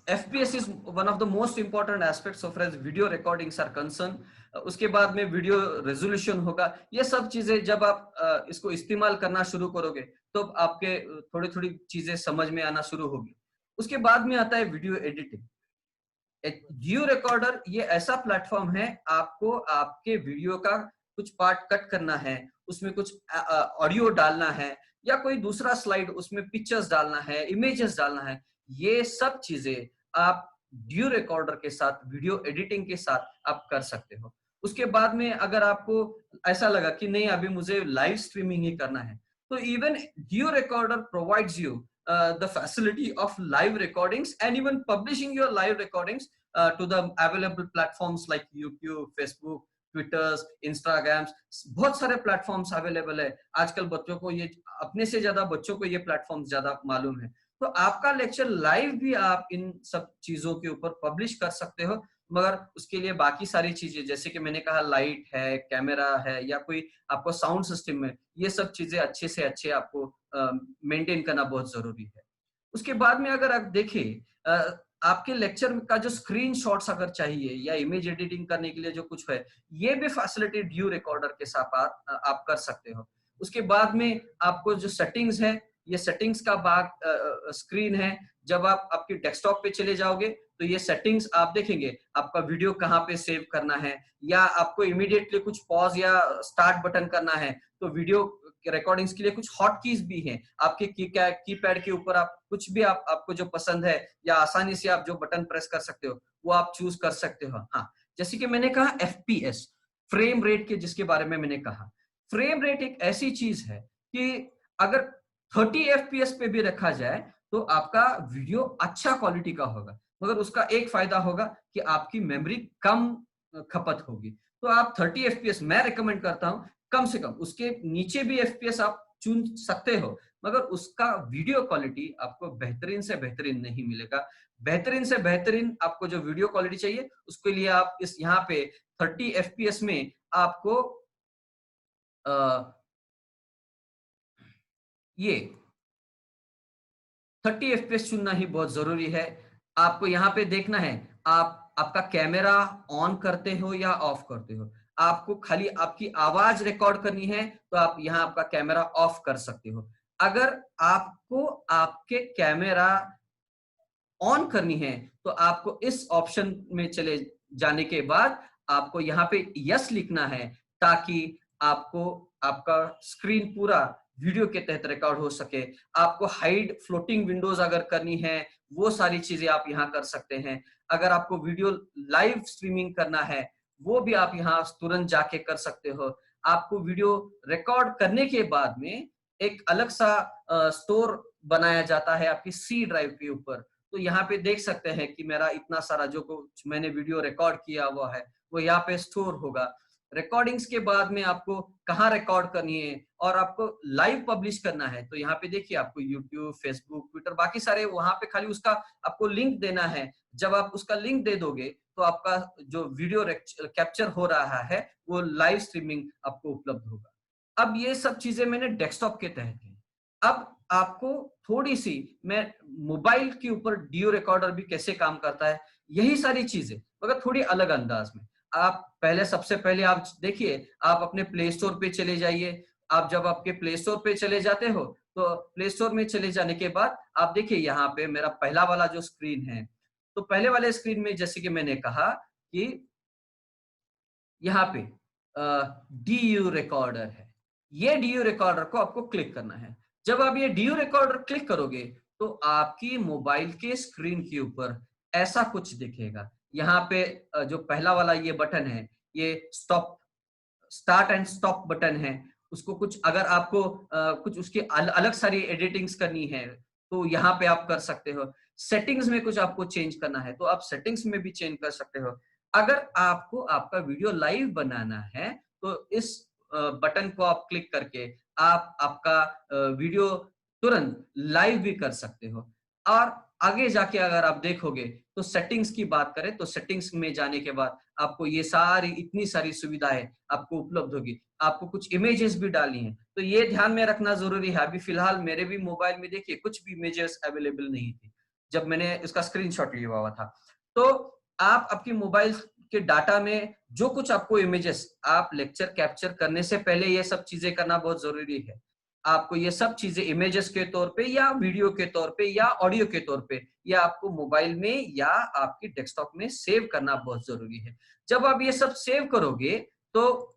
FPS is one of the most important aspects so far as video recordings are concerned. उसके बाद में वीडियो रेजोल्यूशन होगा। ये सब चीजें जब आप इसको इस्तेमाल करना शुरू करोगे तो आपके थोड़ी थोड़ी चीजें समझ में आना शुरू होगी। उसके बाद में आता है वीडियो एडिटिंग। DU रिकॉर्डर ये ऐसा प्लेटफॉर्म है, आपको आपके वीडियो का कुछ पार्ट कट करना है, उसमें कुछ ऑडियो डालना है या कोई दूसरा स्लाइड उसमें पिक्चर्स डालना है, इमेजेस डालना है, ये सब चीजें आप DU रिकॉर्डर के साथ, वीडियो एडिटिंग के साथ आप कर सकते हो। उसके बाद में अगर आपको ऐसा लगा कि नहीं अभी मुझे लाइव स्ट्रीमिंग ही करना है, तो even DU recorder provides you the facility of live recordings and even publishing your live recordings to the available platforms like YouTube, Facebook, Twitter, Instagram। बहुत सारे प्लेटफॉर्म्स अवेलेबल है आजकल। बच्चों को ये, अपने से ज्यादा बच्चों को ये प्लेटफॉर्म्स ज्यादा मालूम है। तो आपका लेक्चर लाइव भी आप इन सब चीजों के ऊपर पब्लिश कर सकते हो, मगर उसके लिए बाकी सारी चीजें जैसे कि मैंने कहा लाइट है, कैमरा है या कोई आपको साउंड सिस्टम है, ये सब चीजें अच्छे से अच्छे आपको मेंटेन करना बहुत जरूरी है। उसके बाद में अगर आप देखें आपके लेक्चर का जो स्क्रीनशॉट्स अगर चाहिए या इमेज एडिटिंग करने के लिए जो कुछ है, ये भी फैसिलिटी DU रिकॉर्डर के साथ आप कर सकते हो। उसके बाद में आपको जो सेटिंग्स है, ये सेटिंग्स का भाग स्क्रीन है। जब आप आपके डेस्कटॉप पे चले जाओगे तो ये सेटिंग्स आप देखेंगे, आपका वीडियो कहाँ पे सेव करना है, या आपको इमीडिएटली कुछ पॉज या स्टार्ट बटन करना है तो वीडियो रिकॉर्डिंग्स के लिए कुछ हॉट कीज भी हैं आपके कीपैड के ऊपर। आप कुछ भी आपको जो पसंद है या आसानी से आप जो बटन प्रेस कर सकते हो वो आप चूज कर सकते हो। हाँ, जैसे कि मैंने कहा FPS, फ्रेम रेट के जिसके बारे में मैंने कहा, फ्रेम रेट एक ऐसी चीज है कि अगर 30 FPS पे भी रखा जाए तो आपका वीडियो अच्छा क्वालिटी का होगा, मगर उसका एक फायदा होगा कि आपकी मेमोरी कम खपत होगी। तो आप 30 FPS मैं रिकमेंड करता हूं, कम से कम उसके नीचे भी FPS आप चुन सकते हो, मगर उसका वीडियो क्वालिटी आपको बेहतरीन से बेहतरीन नहीं मिलेगा। बेहतरीन से बेहतरीन आपको जो वीडियो क्वालिटी चाहिए उसके लिए आप इस यहाँ पे 30 FPS में आपको ये 30 FPS चुनना ही बहुत जरूरी है। आपको यहाँ पे देखना है आप आपका कैमरा ऑन करते हो या ऑफ करते हो। आपको खाली आपकी आवाज रिकॉर्ड करनी है तो आप यहाँ आपका कैमरा ऑफ कर सकते हो। अगर आपको आपके कैमरा ऑन करनी है तो आपको इस ऑप्शन में चले जाने के बाद आपको यहाँ पे यस लिखना है, ताकि आपको आपका स्क्रीन पूरा वीडियो के तहत रिकॉर्ड हो सके। आपको हाइड फ्लोटिंग विंडोज अगर करनी है वो सारी चीजें आप यहाँ कर सकते हैं। अगर आपको वीडियो लाइव स्ट्रीमिंग करना है वो भी आप यहाँ तुरंत जाके कर सकते हो। आपको वीडियो रिकॉर्ड करने के बाद में एक अलग सा स्टोर बनाया जाता है आपकी C ड्राइव के ऊपर। तो यहाँ पे देख सकते हैं कि मेरा इतना सारा जो कुछ मैंने वीडियो रिकॉर्ड किया हुआ है वो यहाँ पे स्टोर होगा। रिकॉर्डिंग्स के बाद में आपको कहाँ रिकॉर्ड करनी है और आपको लाइव पब्लिश करना है तो यहाँ पे देखिए आपको यूट्यूब, फेसबुक, ट्विटर, बाकी सारे वहां पे खाली उसका आपको लिंक देना है। जब आप उसका लिंक दे दोगे तो आपका जो वीडियो कैप्चर हो रहा है वो लाइव स्ट्रीमिंग आपको उपलब्ध होगा। अब ये सब चीजें मैंने डेस्कटॉप के तहत है। अब आपको थोड़ी सी मैं मोबाइल के ऊपर डियो रिकॉर्डर भी कैसे काम करता है यही सारी चीजें, मगर थोड़ी अलग अंदाज में। आप पहले सबसे पहले आप देखिए, आप अपने प्ले स्टोर पे चले जाइए। आप जब आपके प्ले स्टोर पे चले जाते हो तो प्ले स्टोर में चले जाने के बाद आप देखिए यहाँ पे मेरा पहला वाला जो स्क्रीन है, तो पहले वाले स्क्रीन में जैसे कि मैंने कहा कि यहाँ पे DU रिकॉर्डर है। ये DU रिकॉर्डर को आपको क्लिक करना है। जब आप ये DU रिकॉर्डर क्लिक करोगे तो आपकी मोबाइल के स्क्रीन के ऊपर ऐसा कुछ दिखेगा। यहाँ पे जो पहला वाला ये बटन है ये स्टार्ट एंड स्टॉप बटन है। उसको कुछ अगर आपको कुछ उसकी अलग सारी एडिटिंग्स करनी है तो यहाँ पे आप कर सकते हो। सेटिंग्स में कुछ आपको चेंज करना है तो आप सेटिंग्स में भी चेंज कर सकते हो। अगर आपको आपका वीडियो लाइव बनाना है तो इस बटन को आप क्लिक करके आप आपका वीडियो तुरंत लाइव भी कर सकते हो। और आगे जाके अगर आप देखोगे तो सेटिंग्स की बात करें तो सेटिंग्स में जाने के बाद आपको ये सारी इतनी सारी सुविधाएं आपको उपलब्ध होगी। आपको कुछ इमेजेस भी डालनी है तो ये ध्यान में रखना जरूरी है। अभी फिलहाल मेरे भी मोबाइल में देखिए कुछ भी इमेजेस अवेलेबल नहीं थी जब मैंने इसका स्क्रीनशॉट लिया हुआ था। तो आप आपकी मोबाइल के डाटा में जो कुछ आपको इमेजेस आप लेक्चर कैप्चर करने से पहले ये सब चीजें करना बहुत जरूरी है। आपको ये सब चीजें इमेजेस के तौर पे या वीडियो के तौर पे या ऑडियो के तौर पे या आपको मोबाइल में या आपकी डेस्कटॉप में सेव करना बहुत जरूरी है। जब आप ये सब सेव करोगे तो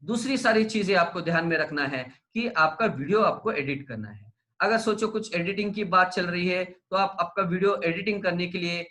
दूसरी सारी चीजें आपको ध्यान में रखना है कि आपका वीडियो आपको एडिट करना है। अगर सोचो कुछ एडिटिंग की बात चल रही है तो आप आपका वीडियो एडिटिंग करने के लिए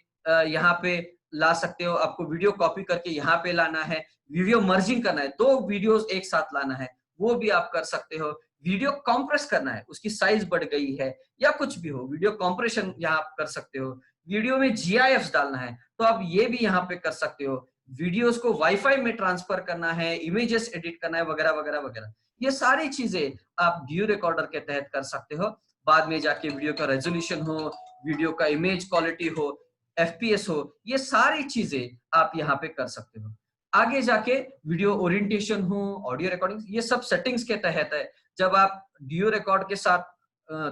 यहाँ पे ला सकते हो। आपको वीडियो कॉपी करके यहाँ पे लाना है, वीडियो मर्जिंग करना है, 2 वीडियोस एक साथ लाना है, वो भी आप कर सकते हो। वीडियो कॉम्प्रेस करना है, उसकी साइज बढ़ गई है या कुछ भी हो, वीडियो कॉम्प्रेशन यहाँ कर सकते हो। वीडियो में GIFs डालना है तो आप ये भी यहाँ पे कर सकते हो। वीडियोस को वाईफाई में ट्रांसफर करना है, इमेजेस एडिट करना है, वगैरह वगैरह वगैरह, ये सारी चीजें आप डियो रिकॉर्डर के तहत कर सकते हो। बाद में जाके वीडियो का रेजोल्यूशन हो, वीडियो का इमेज क्वालिटी हो, FPS हो, ये सारी चीजें आप यहाँ पे कर सकते हो। आगे जाके वीडियो ओरिएंटेशन हो, ऑडियो रिकॉर्डिंग, ये सब सेटिंग्स के तहत है। जब आप डियो रिकॉर्ड के साथ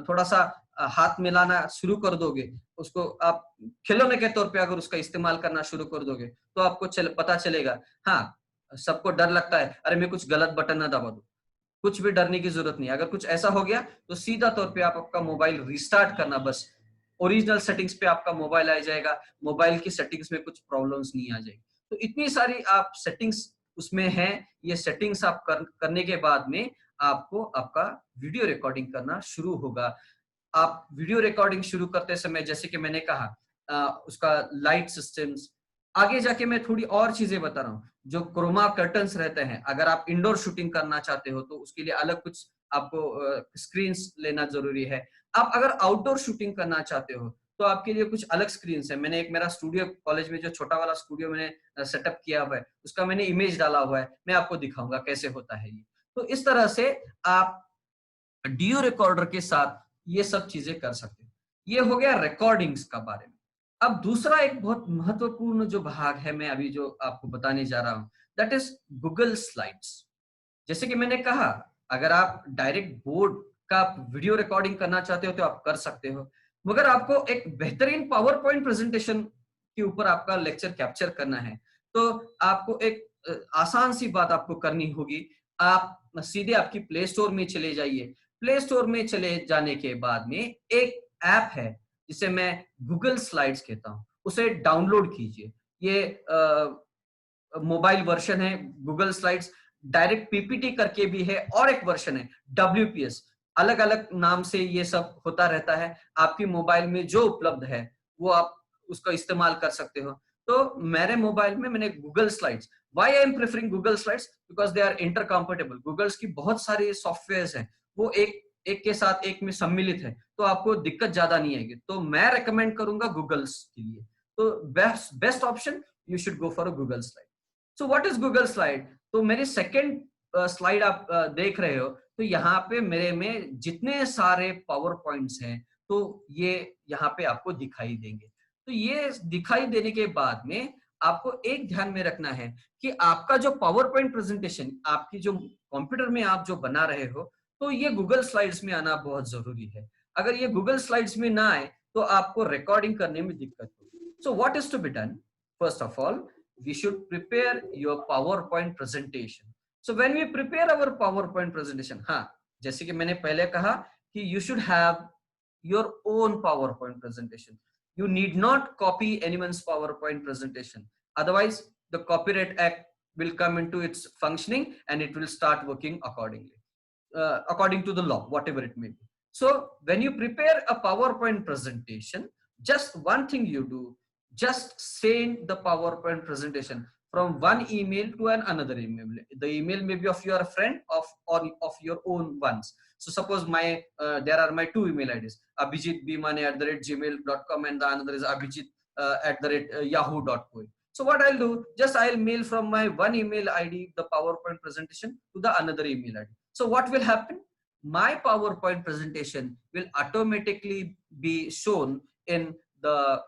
थोड़ा सा हाथ मिलाना शुरू कर दोगे, उसको आप खिलौने के तौर पे अगर उसका इस्तेमाल करना शुरू कर दोगे तो आपको पता चलेगा। हाँ, सबको डर लगता है अरे मैं कुछ गलत बटन ना दबा दूं, कुछ भी डरने की जरूरत नहीं। अगर कुछ ऐसा हो गया तो सीधा तौर पे आप आपका मोबाइल रिस्टार्ट करना, बस ओरिजिनल सेटिंग्स पे आपका मोबाइल आ जाएगा, मोबाइल की सेटिंग्स में कुछ प्रॉब्लम्स नहीं आ जाएगी। तो इतनी सारी आप सेटिंग्स उसमें हैं। ये सेटिंग्स आप करने के बाद में आपको आपका वीडियो रिकॉर्डिंग करना शुरू होगा। आप वीडियो रिकॉर्डिंग शुरू करते समय जैसे कि मैंने कहा उसका लाइट सिस्टम्स, आगे जाके मैं थोड़ी और चीजें बता रहा हूँ। जो क्रोमा कर्टन्स रहते हैं, अगर आप इंडोर शूटिंग करना चाहते हो तो उसके लिए अलग कुछ आपको स्क्रीन्स लेना जरूरी है। आप अगर आउटडोर शूटिंग करना चाहते हो तो आपके लिए कुछ अलग स्क्रीन्स है। मैंने एक मेरा स्टूडियो कॉलेज में जो छोटा वाला स्टूडियो मैंने सेटअप किया हुआ है, उसका मैंने इमेज डाला हुआ है, मैं आपको दिखाऊंगा कैसे होता है ये। तो इस तरह से आप ऑडियो रिकॉर्डर के साथ ये सब चीजें कर सकते हो। ये हो गया रिकॉर्डिंग्स का बारे में। अब दूसरा एक बहुत महत्वपूर्ण जो भाग है, मैं अभी जो आपको बताने जा रहा हूं, दैट इज गूगल स्लाइड्स। जैसे कि मैंने कहा, अगर आप डायरेक्ट बोर्ड का वीडियो रिकॉर्डिंग करना चाहते हो तो आप कर सकते हो, मगर आपको एक बेहतरीन पावर पॉइंट प्रेजेंटेशन के ऊपर आपका लेक्चर कैप्चर करना है तो आपको एक आसान सी बात आपको करनी होगी। आप सीधे आपकी प्ले स्टोर में चले जाइए। प्ले स्टोर में चले जाने के बाद में एक ऐप है जिसे मैं गूगल स्लाइड्स कहता हूं, उसे डाउनलोड कीजिए। ये मोबाइल वर्जन है गूगल स्लाइड्स, डायरेक्ट पीपीटी करके भी है, और एक वर्जन है WPS। अलग अलग नाम से ये सब होता रहता है। आपकी मोबाइल में जो उपलब्ध है वो आप उसका इस्तेमाल कर सकते हो। तो मेरे मोबाइल में मैंने Google slides, why I am preferring Google slides, because they are intercompatible. Googles की बहुत सारी सॉफ्टवेयर्स हैं, वो एक के साथ एक में सम्मिलित है, तो आपको दिक्कत ज्यादा नहीं आएगी। तो मैं रेकमेंड करूंगा गूगल्स के लिए। तो best option, you should go for a Google slide. So what is Google slide? तो मेरी सेकेंड स्लाइड आप देख रहे हो, तो यहाँ पे मेरे में जितने सारे पावर पॉइंट्स हैं तो ये यहाँ पे आपको दिखाई देंगे। तो ये दिखाई देने के बाद में आपको एक ध्यान में रखना है कि आपका जो पावर पॉइंट प्रेजेंटेशन आपकी जो कंप्यूटर में आप जो बना रहे हो, तो ये गूगल स्लाइड्स में आना बहुत जरूरी है। अगर ये गूगल स्लाइड्स में ना आए तो आपको रिकॉर्डिंग करने में दिक्कत होगी। So what is to be done? First of all, we should prepare your PowerPoint presentation. So when we prepare our PowerPoint presentation, हाँ, जैसे कि मैंने पहले कहा कि you should have your own PowerPoint presentation. You need not copy anyone's PowerPoint presentation. Otherwise, the Copyright Act will come into its functioning and it will start working accordingly, according to the law, whatever it may be. So when you prepare a PowerPoint presentation, just one thing you do, just send the PowerPoint presentation from one email to another email. The email may be of your friend or of your own ones. So suppose there are my two email IDs, abhijitbmane@gmail.com and the another is abhijit@yahoo.co. So what I'll do, just I'll mail from my one email ID the PowerPoint presentation to the another email ID. So what will happen? My PowerPoint presentation will automatically be shown in the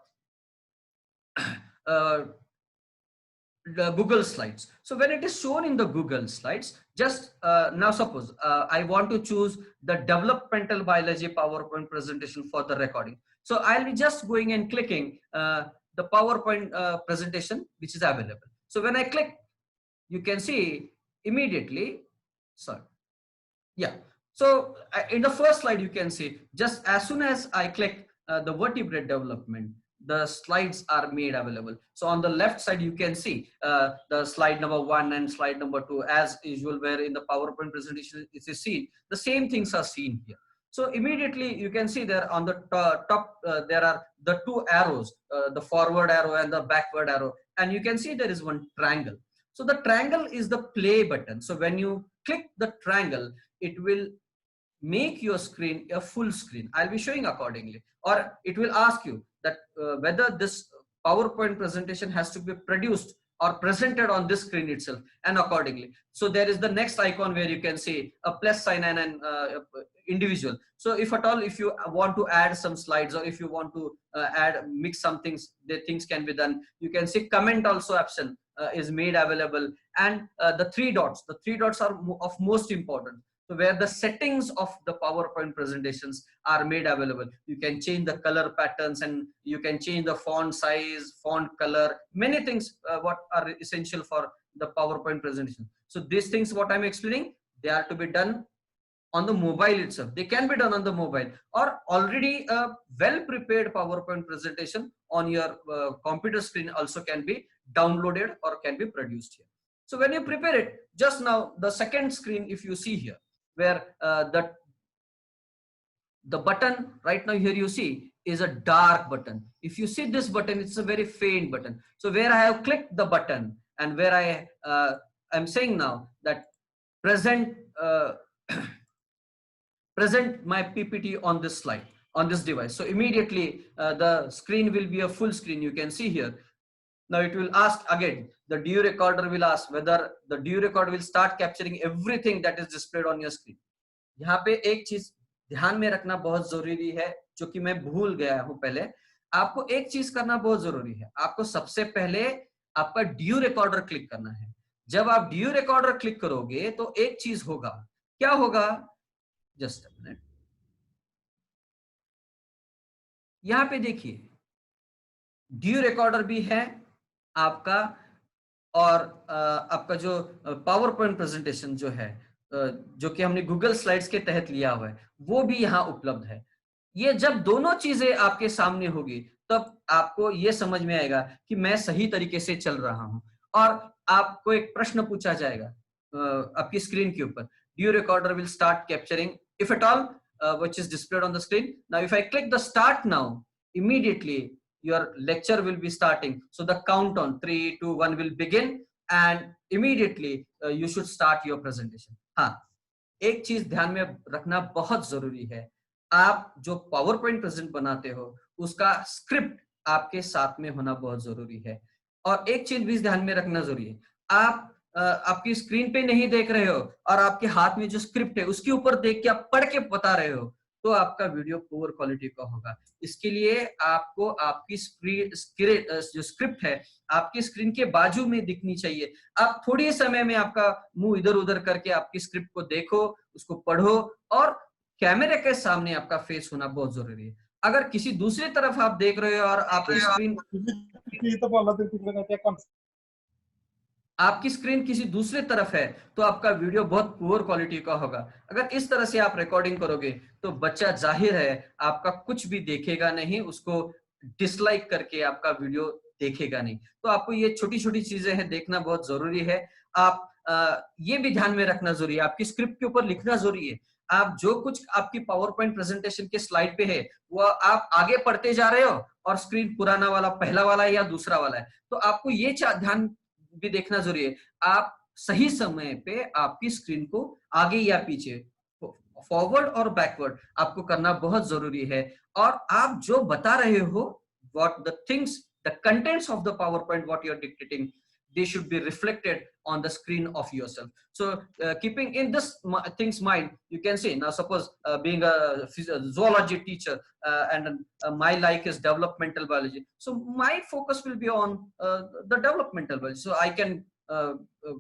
Google Slides. So when it is shown in the Google Slides, just now suppose I want to choose the developmental biology PowerPoint presentation for the recording. So I'll be just going and clicking the PowerPoint presentation which is available. So when I click, you can see immediately, sorry, yeah. So in the first slide, you can see just as soon as I click the vertebrate development, the slides are made available. So on the left side, you can see the slide number 1 and slide number 2, as usual, where in the PowerPoint presentation it is seen. The same things are seen here. So immediately you can see there on the top, there are the two arrows, the forward arrow and the backward arrow. And you can see there is one triangle. So the triangle is the play button. So when you click the triangle, it will make your screen a full screen. I'll be showing accordingly, or it will ask you that whether this PowerPoint presentation has to be produced or presented on this screen itself, and accordingly. So there is the next icon where you can see a plus sign and an individual. So if at all, if you want to add some slides, or if you want to mix some things, the things can be done. You can see comment also option is made available, and the three dots are of most important. So where the settings of the PowerPoint presentations are made available. You can change the color patterns, and you can change the font size, font color, many things what are essential for the PowerPoint presentation. So these things what I'm explaining, they are to be done on the mobile itself. They can be done on the mobile, or already a well prepared PowerPoint presentation on your computer screen also can be downloaded or can be produced here. So when you prepare it, just now the second screen, if you see here, where the button right now here you see is a dark button. If you see this button, it's a very faint button. So where I have clicked the button and where I am saying now that present present my PPT on this slide, on this device. So immediately the screen will be a full screen. You can see here. Now it will ask again, the DU recorder will ask whether the DU recorder will start capturing everything that is displayed on your screen. यहाँ पे एक चीज ध्यान में रखना बहुत जरूरी है, जो कि मैं भूल गया हूं पहले. आपको एक चीज करना बहुत जरूरी है. आपको सबसे पहले आपका DU recorder क्लिक करना है. जब आप DU recorder क्लिक करोगे तो एक चीज होगा. क्या होगा? Just a minute. यहां पे देखिए DU recorder भी है आपका, और आपका जो पावर पॉइंट प्रेजेंटेशन जो है, जो कि हमने गूगल स्लाइड्स के तहत लिया हुआ है, वो भी यहाँ उपलब्ध है. ये जब दोनों चीजें आपके सामने होगी तब आपको ये समझ में आएगा कि मैं सही तरीके से चल रहा हूं. और आपको एक प्रश्न पूछा जाएगा आपकी स्क्रीन के ऊपर, DU recorder will start capturing if at all which is displayed on the screen. Now if I click the start now, immediately your lecture will be starting. So the countdown 3, 2, 1 will begin and immediately you should start your presentation. हाँ, एक चीज ध्यान में रखना बहुत जरूरी है. आप जो पावर पॉइंट प्रेजेंट बनाते हो उसका स्क्रिप्ट आपके साथ में होना बहुत जरूरी है. और एक चीज भी ध्यान में रखना जरूरी है, आप आपकी स्क्रीन पे नहीं देख रहे हो और आपके हाथ में जो स्क्रिप्ट है उसके ऊपर देख के आप पढ़ के बता रहे हो, तो आपका वीडियो पुअर क्वालिटी का होगा. इसके लिए आपको आपकी जो स्क्रिप्ट है आपकी स्क्रीन के बाजू में दिखनी चाहिए. आप थोड़ी समय में आपका मुंह इधर उधर करके आपकी स्क्रिप्ट को देखो, उसको पढ़ो, और कैमरे के सामने आपका फेस होना बहुत जरूरी है. अगर किसी दूसरी तरफ आप देख रहे हो और आपकी स्क्रीन किसी दूसरे तरफ है तो आपका वीडियो बहुत पुअर क्वालिटी का होगा. अगर इस तरह से आप रिकॉर्डिंग करोगे तो बच्चा जाहिर है आपका कुछ भी देखेगा नहीं, उसको डिसलाइक करके आपका वीडियो देखेगा नहीं. तो आपको ये छोटी छोटी चीजें हैं देखना बहुत जरूरी है. आप ये भी ध्यान में रखना जरूरी है, आपकी स्क्रिप्ट के ऊपर लिखना जरूरी है. आप जो कुछ आपकी पावर पॉइंट प्रेजेंटेशन के स्लाइड पे है वो आप आगे पढ़ते जा रहे हो और स्क्रीन पुराना वाला पहला वाला है या दूसरा वाला है, तो आपको ये ध्यान भी देखना जरूरी है. आप सही समय पे आपकी स्क्रीन को आगे या पीछे, फॉरवर्ड और बैकवर्ड आपको करना बहुत जरूरी है. और आप जो बता रहे हो, what the things, the contents of the PowerPoint what you are dictating, they should be reflected on the screen of yourself. So keeping in this things mind, you can say now suppose being a zoology teacher and my like is developmental biology, so my focus will be on the developmental biology, so I can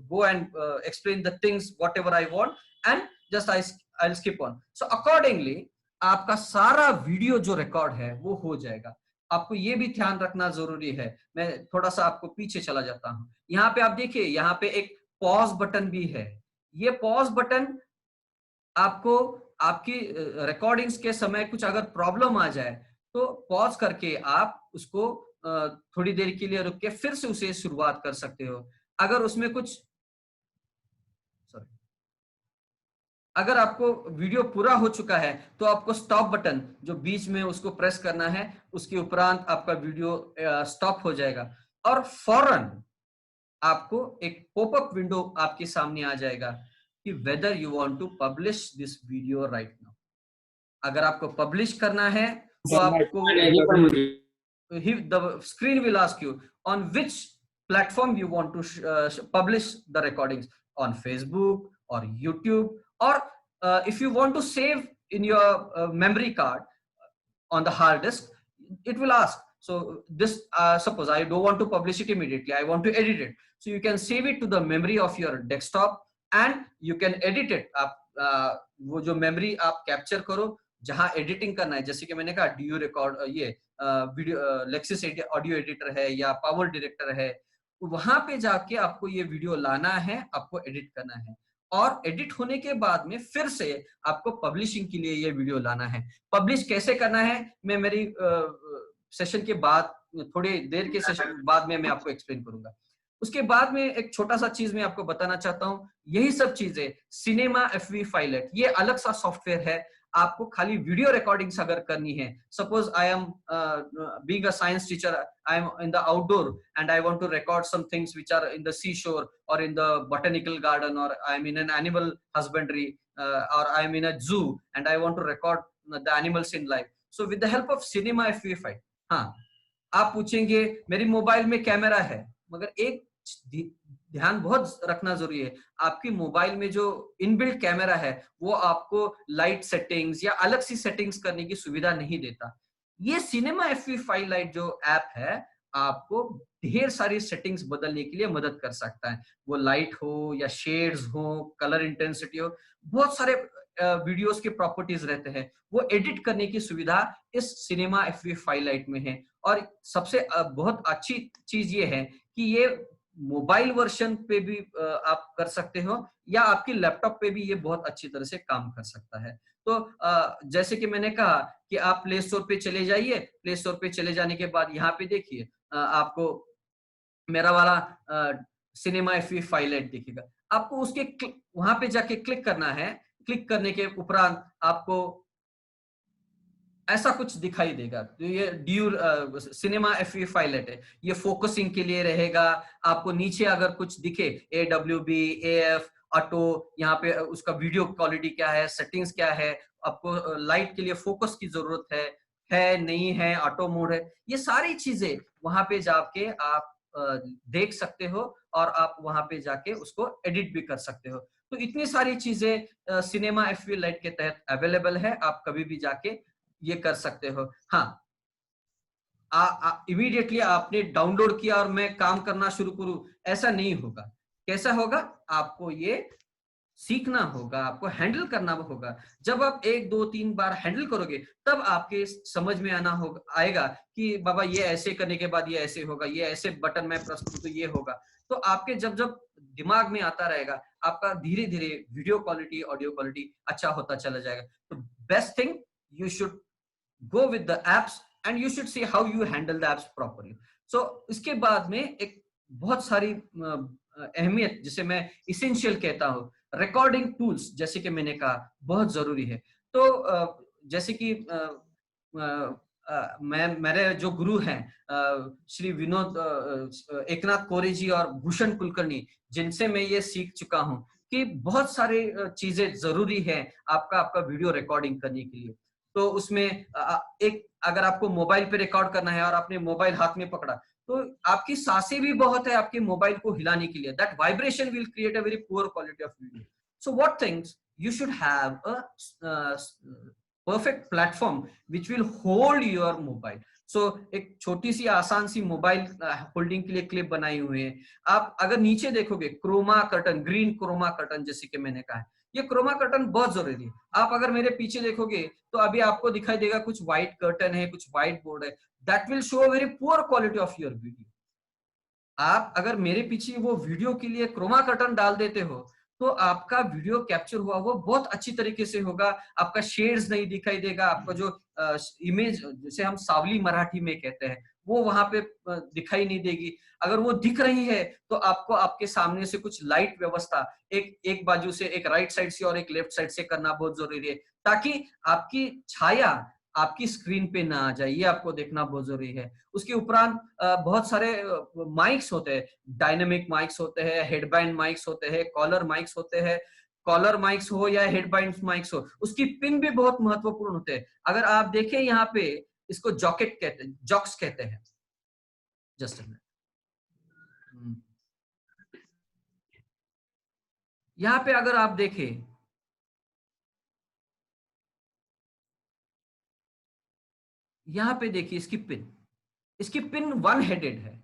go and explain the things whatever I want and just I'll skip on. So accordingly आपका सारा वीडियो जो रिकॉर्ड है वो हो जाएगा. आपको ये भी ध्यान रखना जरूरी है. मैं थोड़ा सा आपको पीछे चला जाता हूं. यहाँ पे आप देखिए, यहाँ पे एक पॉज बटन भी है. ये पॉज बटन आपको आपकी रिकॉर्डिंग्स के समय कुछ अगर प्रॉब्लम आ जाए तो पॉज करके आप उसको थोड़ी देर के लिए रुक के फिर से उसे शुरुआत कर सकते हो. अगर उसमें कुछ अगर आपको वीडियो पूरा हो चुका है तो आपको स्टॉप बटन जो बीच में उसको प्रेस करना है, उसके उपरांत आपका वीडियो स्टॉप हो जाएगा और फौरन आपको एक पॉपअप विंडो आपके सामने आ जाएगा कि whether you want to publish this video right now. अगर आपको पब्लिश करना है तो आपको the screen will ask you on which platform you want to publish the recordings, on Facebook or YouTube, or if you want to save in your memory card on the hard disk, it will ask. So this suppose I don't want to publish it immediately, I want to edit it, so you can save it to the memory of your desktop and you can edit it. आप वो जो memory आप capture करो जहां editing करना है, जैसे कि मैंने कहा DU record, ये वीडियो Lexis ऑडियो एडिटर है या पावर डायरेक्टर है, वहां पे जाके आपको ये वीडियो लाना है, आपको एडिट करना है और एडिट होने के बाद में फिर से आपको पब्लिशिंग के लिए ये वीडियो लाना है। पब्लिश कैसे करना है मैं मेरी सेशन के बाद, थोड़ी देर के सेशन बाद में मैं आपको एक्सप्लेन करूंगा। उसके बाद में एक छोटा सा चीज मैं आपको बताना चाहता हूं, यही सब चीजें सिनेमा FV फाइलेट, ये अलग सा सॉफ्टवेयर है। आपको खाली वीडियो रिकॉर्डिंग्स अगर करनी है, suppose I am being a science teacher, I am in the outdoor and I want to record some things which are in the sea shore और इन द बॉटनिकल गार्डन, और I am in an animal husbandry, or I am in a zoo and I want to record the animals in life. So with the help of Cinema FV File, हाँ, आप पूछेंगे मेरी मोबाइल में कैमरा है, मगर एक ध्यान बहुत रखना जरूरी है, आपकी मोबाइल में जो इनबिल्ट कैमरा है वो आपको लाइट सेटिंग्स या अलग सी सेटिंग्स करने की सुविधा नहीं देता। ये सिनेमा FV फाइल लाइट जो ऐप है आपको ढेर सारी सेटिंग्स बदलने के लिए मदद कर सकता है, वो लाइट हो या शेड्स हो, कलर इंटेंसिटी हो, बहुत सारे वीडियोस के प्रॉपर्टीज रहते हैं, वो एडिट करने की सुविधा इस सिनेमा FV फाइल लाइट में है। और सबसे बहुत अच्छी चीज ये है कि ये मोबाइल वर्जन पे भी आप कर सकते हो या आपकी लैपटॉप पे भी ये बहुत अच्छी तरह से काम कर सकता है। तो जैसे कि मैंने कहा कि आप प्ले स्टोर पे चले जाइए, प्ले स्टोर पे चले जाने के बाद यहाँ पे देखिए आपको मेरा वाला सिनेमा FV फाइल लाइट दिखेगा, आपको उसके वहां पे जाके क्लिक करना है। क्लिक करने के उपरांत आपको ऐसा कुछ दिखाई देगा, तो ये Dyur cinema FV file light है, ये फोकसिंग के लिए रहेगा। आपको नीचे अगर कुछ दिखे AWB, AF, ऑटो, यहाँ पे उसका वीडियो क्वालिटी क्या है, सेटिंग्स क्या है, आपको लाइट के लिए फोकस की जरूरत है नहीं है, ऑटो मोड है, ये सारी चीजें वहां पे जाके आप देख सकते हो और आप वहां पे जाके उसको एडिट भी कर सकते हो। तो इतनी सारी चीजें सिनेमा FV लाइट के तहत अवेलेबल है, आप कभी भी जाके ये कर सकते हो। हाँ, इमीडिएटली आपने डाउनलोड किया और मैं काम करना शुरू करूं, ऐसा नहीं होगा। कैसा होगा, आपको ये सीखना होगा, आपको हैंडल करना होगा। जब आप 1, 2, 3 बार हैंडल करोगे तब आपके समझ में आएगा कि बाबा ये ऐसे करने के बाद ये ऐसे होगा, ये ऐसे बटन मैं प्रेस करूं तो ये होगा। तो आपके जब दिमाग में आता रहेगा, आपका धीरे धीरे वीडियो क्वालिटी, ऑडियो क्वालिटी अच्छा होता चला जाएगा। तो best thing, you should go with the apps and you should see how you handle the apps properly. So इसके बाद में एक बहुत सारी अहमियत, जिसे मैं इसेंशियल कहता हूँ, रिकॉर्डिंग टूल्स, जैसे कि मैंने कहा बहुत जरूरी है। तो जैसे कि मेरे जो गुरु हैं श्री विनोद एकनाथ कोरे जी और भूषण कुलकर्णी, जिनसे मैं ये सीख चुका हूँ कि बहुत सारी चीजें जरूरी है आपका वीडियो रिकॉर्डिंग करने के लिए। तो उसमें एक, अगर आपको मोबाइल पे रिकॉर्ड करना है और आपने मोबाइल हाथ में पकड़ा, तो आपकी सांसें भी बहुत है आपके मोबाइल को हिलाने के लिए, that vibration will create a very poor quality of video. So what things you should have a perfect platform which will hold your mobile. सो एक छोटी सी आसान सी मोबाइल होल्डिंग के लिए क्लिप बनाई हुई है। आप अगर नीचे देखोगे, chroma curtain, green chroma curtain, जैसे कि मैंने कहा है, ये क्रोमा कर्टन बहुत जरूरी है। आप अगर मेरे पीछे देखोगे तो अभी आपको दिखाई देगा कुछ व्हाइट कर्टन है, कुछ व्हाइट बोर्ड है, that will show a very poor quality of your video. आप अगर मेरे पीछे वो वीडियो के लिए क्रोमा कर्टन डाल देते हो तो आपका वीडियो कैप्चर हुआ वो बहुत अच्छी तरीके से होगा, आपका शेड्स नहीं दिखाई देगा, आपका जो इमेज, जैसे हम सावली मराठी में कहते हैं, वो वहां पे दिखाई नहीं देगी। अगर वो दिख रही है तो आपको आपके सामने से कुछ लाइट व्यवस्था एक बाजू से, एक राइट साइड से और एक लेफ्ट साइड से करना बहुत जरूरी है, ताकि आपकी छाया आपकी स्क्रीन पे ना आ जाए, ये आपको देखना बहुत जरूरी है। उसके उपरांत बहुत सारे माइक्स होते हैं, डायनेमिक माइक्स होते हैं, हेडबैंड माइक्स होते हैं, कॉलर माइक्स होते हैं। कॉलर माइक्स हो या हेडबैंड माइक्स हो, उसकी पिन भी बहुत महत्वपूर्ण होते हैं। अगर आप देखें यहाँ पे, इसको जॉकेट कहते हैं, जॉक्स कहते हैं। जस्ट यहाँ पे अगर आप देखें, यहाँ पे देखिए इसकी पिन 1 हेडेड है।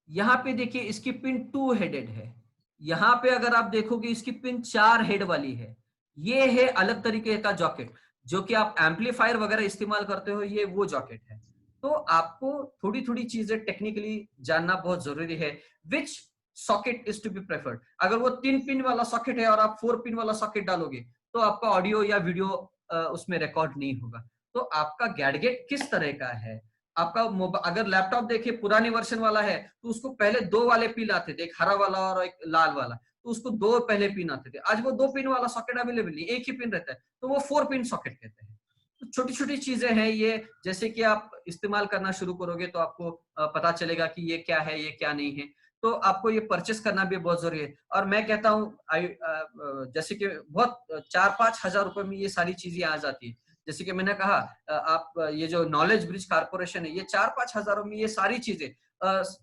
यहाँ पे देखिए इसकी पिन 2 हेडेड है। यहाँ पे अगर आप देखोगे इसकी पिन 4 हेड वाली है। ये है अलग तरीके का जॉकेट, जो कि आप एम्पलीफायर वगैरह इस्तेमाल करते हो, ये वो जॉकेट है। तो आपको थोड़ी थोड़ी चीजें टेक्निकली जानना बहुत जरूरी है, which socket is to be preferred. अगर वो 3 पिन वाला सॉकेट है और आप 4 पिन वाला सॉकेट डालोगे तो आपका ऑडियो या वीडियो उसमें रिकॉर्ड नहीं होगा। तो आपका गैडजेट किस तरह का है, आपका अगर लैपटॉप देखिए पुरानी वर्जन वाला है तो उसको पहले 2 वाले पिन आते थे, एक हरा वाला और एक लाल वाला, तो उसको 2 पहले पिन आते थे। आज वो 2 पिन वाला सॉकेट अवेलेबल नहीं, एक ही पिन रहता है, तो वो 4 पिन सॉकेट कहते हैं। तो छोटी छोटी चीजें हैं ये, जैसे कि आप इस्तेमाल करना शुरू करोगे तो आपको पता चलेगा कि ये क्या है ये क्या नहीं है। तो आपको ये परचेस करना भी बहुत जरूरी है। और मैं कहता हूँ जैसे कि बहुत 4-5 हजार रुपए में ये सारी चीजें आ जाती है। जैसे कि मैंने कहा आप ये जो नॉलेज ब्रिज कारपोरेशन है, ये 4-5 हजारों में ये सारी चीजें,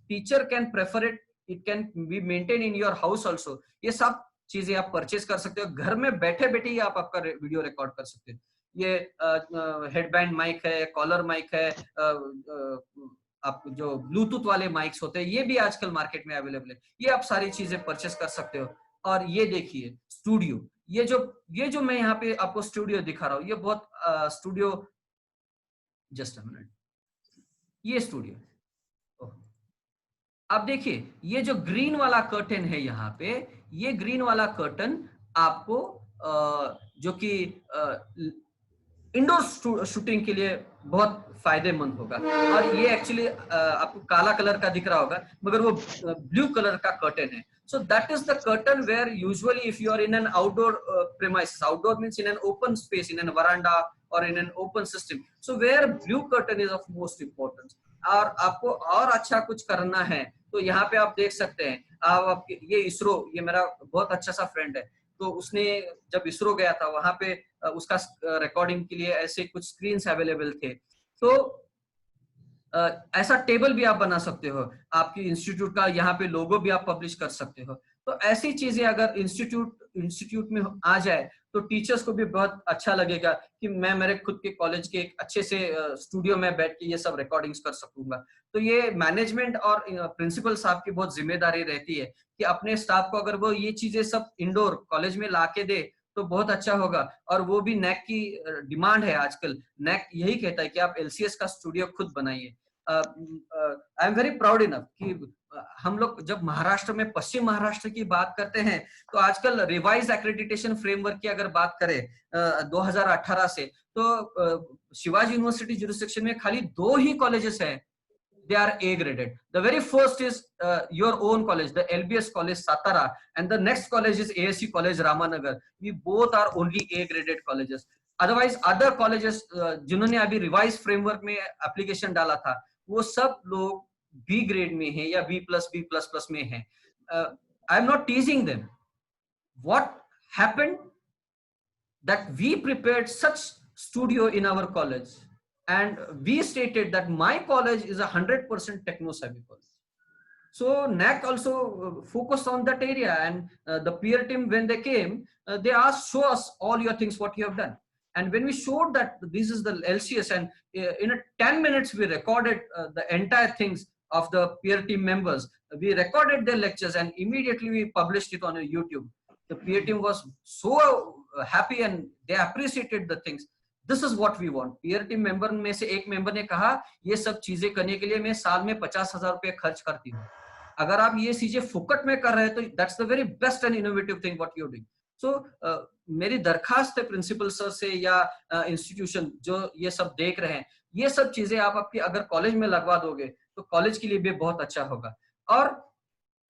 teacher can prefer it, it can be maintain in your house also. ये सब चीजें आप परचेज कर सकते हो, घर में बैठे बैठे ही आप आपका वीडियो रिकॉर्ड कर सकते हो। ये हेडबैंड माइक है, कॉलर माइक है, आप जो ब्लूटूथ वाले माइक्स होते हैं ये भी आजकल मार्केट में अवेलेबल है, ये आप सारी चीजें परचेस कर सकते हो। और ये देखिए स्टूडियो, ये जो मैं यहाँ पे आपको स्टूडियो दिखा रहा हूँ, ये बहुत स्टूडियो, जस्ट अ मिनट, ये स्टूडियो आप देखिए, ये जो ग्रीन वाला कर्टन है यहाँ पे, ये ग्रीन वाला कर्टन आपको जो कि इंडोर शूटिंग के लिए बहुत फायदेमंद होगा। और ये एक्चुअली आपको काला कलर का दिख रहा होगा, मगर वो ब्लू कलर का कर्टन है। So that is the curtain where usually if you are in an outdoor premises, outdoor means in an open space, in a veranda or in an open system, so where blue curtain is of most importance. और आपको और अच्छा कुछ करना है तो यहाँ पे आप देख सकते हैं, आप ये इसरो, ये मेरा बहुत अच्छा सा फ्रेंड है, तो उसने जब इसरो गया था वहां पे उसका रिकॉर्डिंग के लिए ऐसे कुछ स्क्रीन्स अवेलेबल थे। तो ऐसा टेबल भी आप बना सकते हो, आपकी इंस्टीट्यूट का यहाँ पे लोगो भी आप पब्लिश कर सकते हो। तो ऐसी चीजें अगर इंस्टीट्यूट में आ जाए तो टीचर्स को भी बहुत अच्छा लगेगा कि मैं मेरे खुद के कॉलेज के एक अच्छे से स्टूडियो में बैठ के ये सब रिकॉर्डिंग्स कर सकूंगा। तो ये मैनेजमेंट और प्रिंसिपल साहब की बहुत जिम्मेदारी रहती है कि अपने स्टाफ को अगर वो ये चीजें सब इंडोर कॉलेज में ला के दे तो बहुत अच्छा होगा। और वो भी नैक की डिमांड है आजकल, नैक यही कहता है कि आप LCS का स्टूडियो खुद बनाइए। I am very proud enough कि हम लोग जब महाराष्ट्र में, पश्चिम महाराष्ट्र की बात करते हैं तो आजकल रिवाइज एक्रेडिटेशन फ्रेमवर्क की अगर बात करें 2018 से, तो शिवाजी यूनिवर्सिटी जुरिसडिक्शन में खाली 2 ही कॉलेजेस हैं, they are A graded. The very first is your own college, the LBS college Satara, and the next college is ASU college Ramanagar. We both are only A graded colleges. Otherwise other colleges जिन्होंने अभी रिवाइज फ्रेमवर्क में एप्लीकेशन डाला था वो सब लोग B ग्रेड में हैं या B++ में हैं। I am not teasing them. What happened that we prepared such studio in our college and we stated that my college is 100% techno savvy college. So NAC also focused on that area, and the peer team, when they came, they asked, show us all your things, what you have done. And when we showed that this is the LCS, and in 10 minutes we recorded the entire things of the peer team members. We recorded their lectures and immediately we published it on YouTube. The peer team was so happy and they appreciated the things. This is what we want. Peer team member में से एक member ने कहा, ये सब चीजें करने के लिए मैं साल में 50,000 रुपए खर्च करती हूँ। अगर आप ये चीजें फुकट में कर रहे हैं तो that's the very best and innovative thing what you're doing. So मेरी दरखास्त है प्रिंसिपल सर से या इंस्टीट्यूशन जो ये सब देख रहे हैं, ये सब चीजें आप आपकी अगर कॉलेज में लगवा दोगे तो कॉलेज के लिए भी बहुत अच्छा होगा। और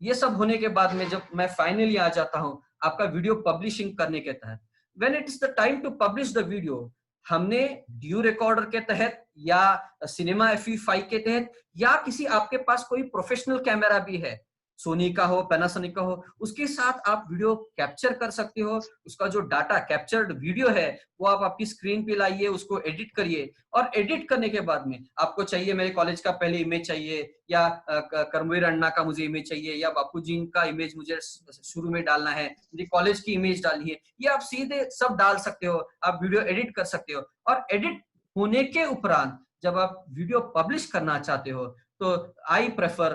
ये सब होने के बाद में जब मैं फाइनली आ जाता हूँ आपका वीडियो पब्लिशिंग करने के तहत, when it is the time to publish the video, हमने ड्यू रिकॉर्डर के तहत या सिनेमा FE5 के तहत या किसी आपके पास कोई प्रोफेशनल कैमरा भी है, सोनी का हो, पैनासोनिक का हो, उसके साथ आप वीडियो कैप्चर कर सकते हो। उसका जो डाटा कैप्चर्ड वीडियो है वो आप आपकी स्क्रीन पे लाइए, उसको एडिट करिए, और एडिट करने के बाद में आपको चाहिए मेरे कॉलेज का पहले इमेज चाहिए या कर्मवीर अन्ना का मुझे इमेज चाहिए या बापू जी का इमेज मुझे शुरू में डालना है, मुझे कॉलेज की इमेज डालनी है, ये आप सीधे सब डाल सकते हो। आप वीडियो एडिट कर सकते हो और एडिट होने के उपरांत जब आप वीडियो पब्लिश करना चाहते हो तो I prefer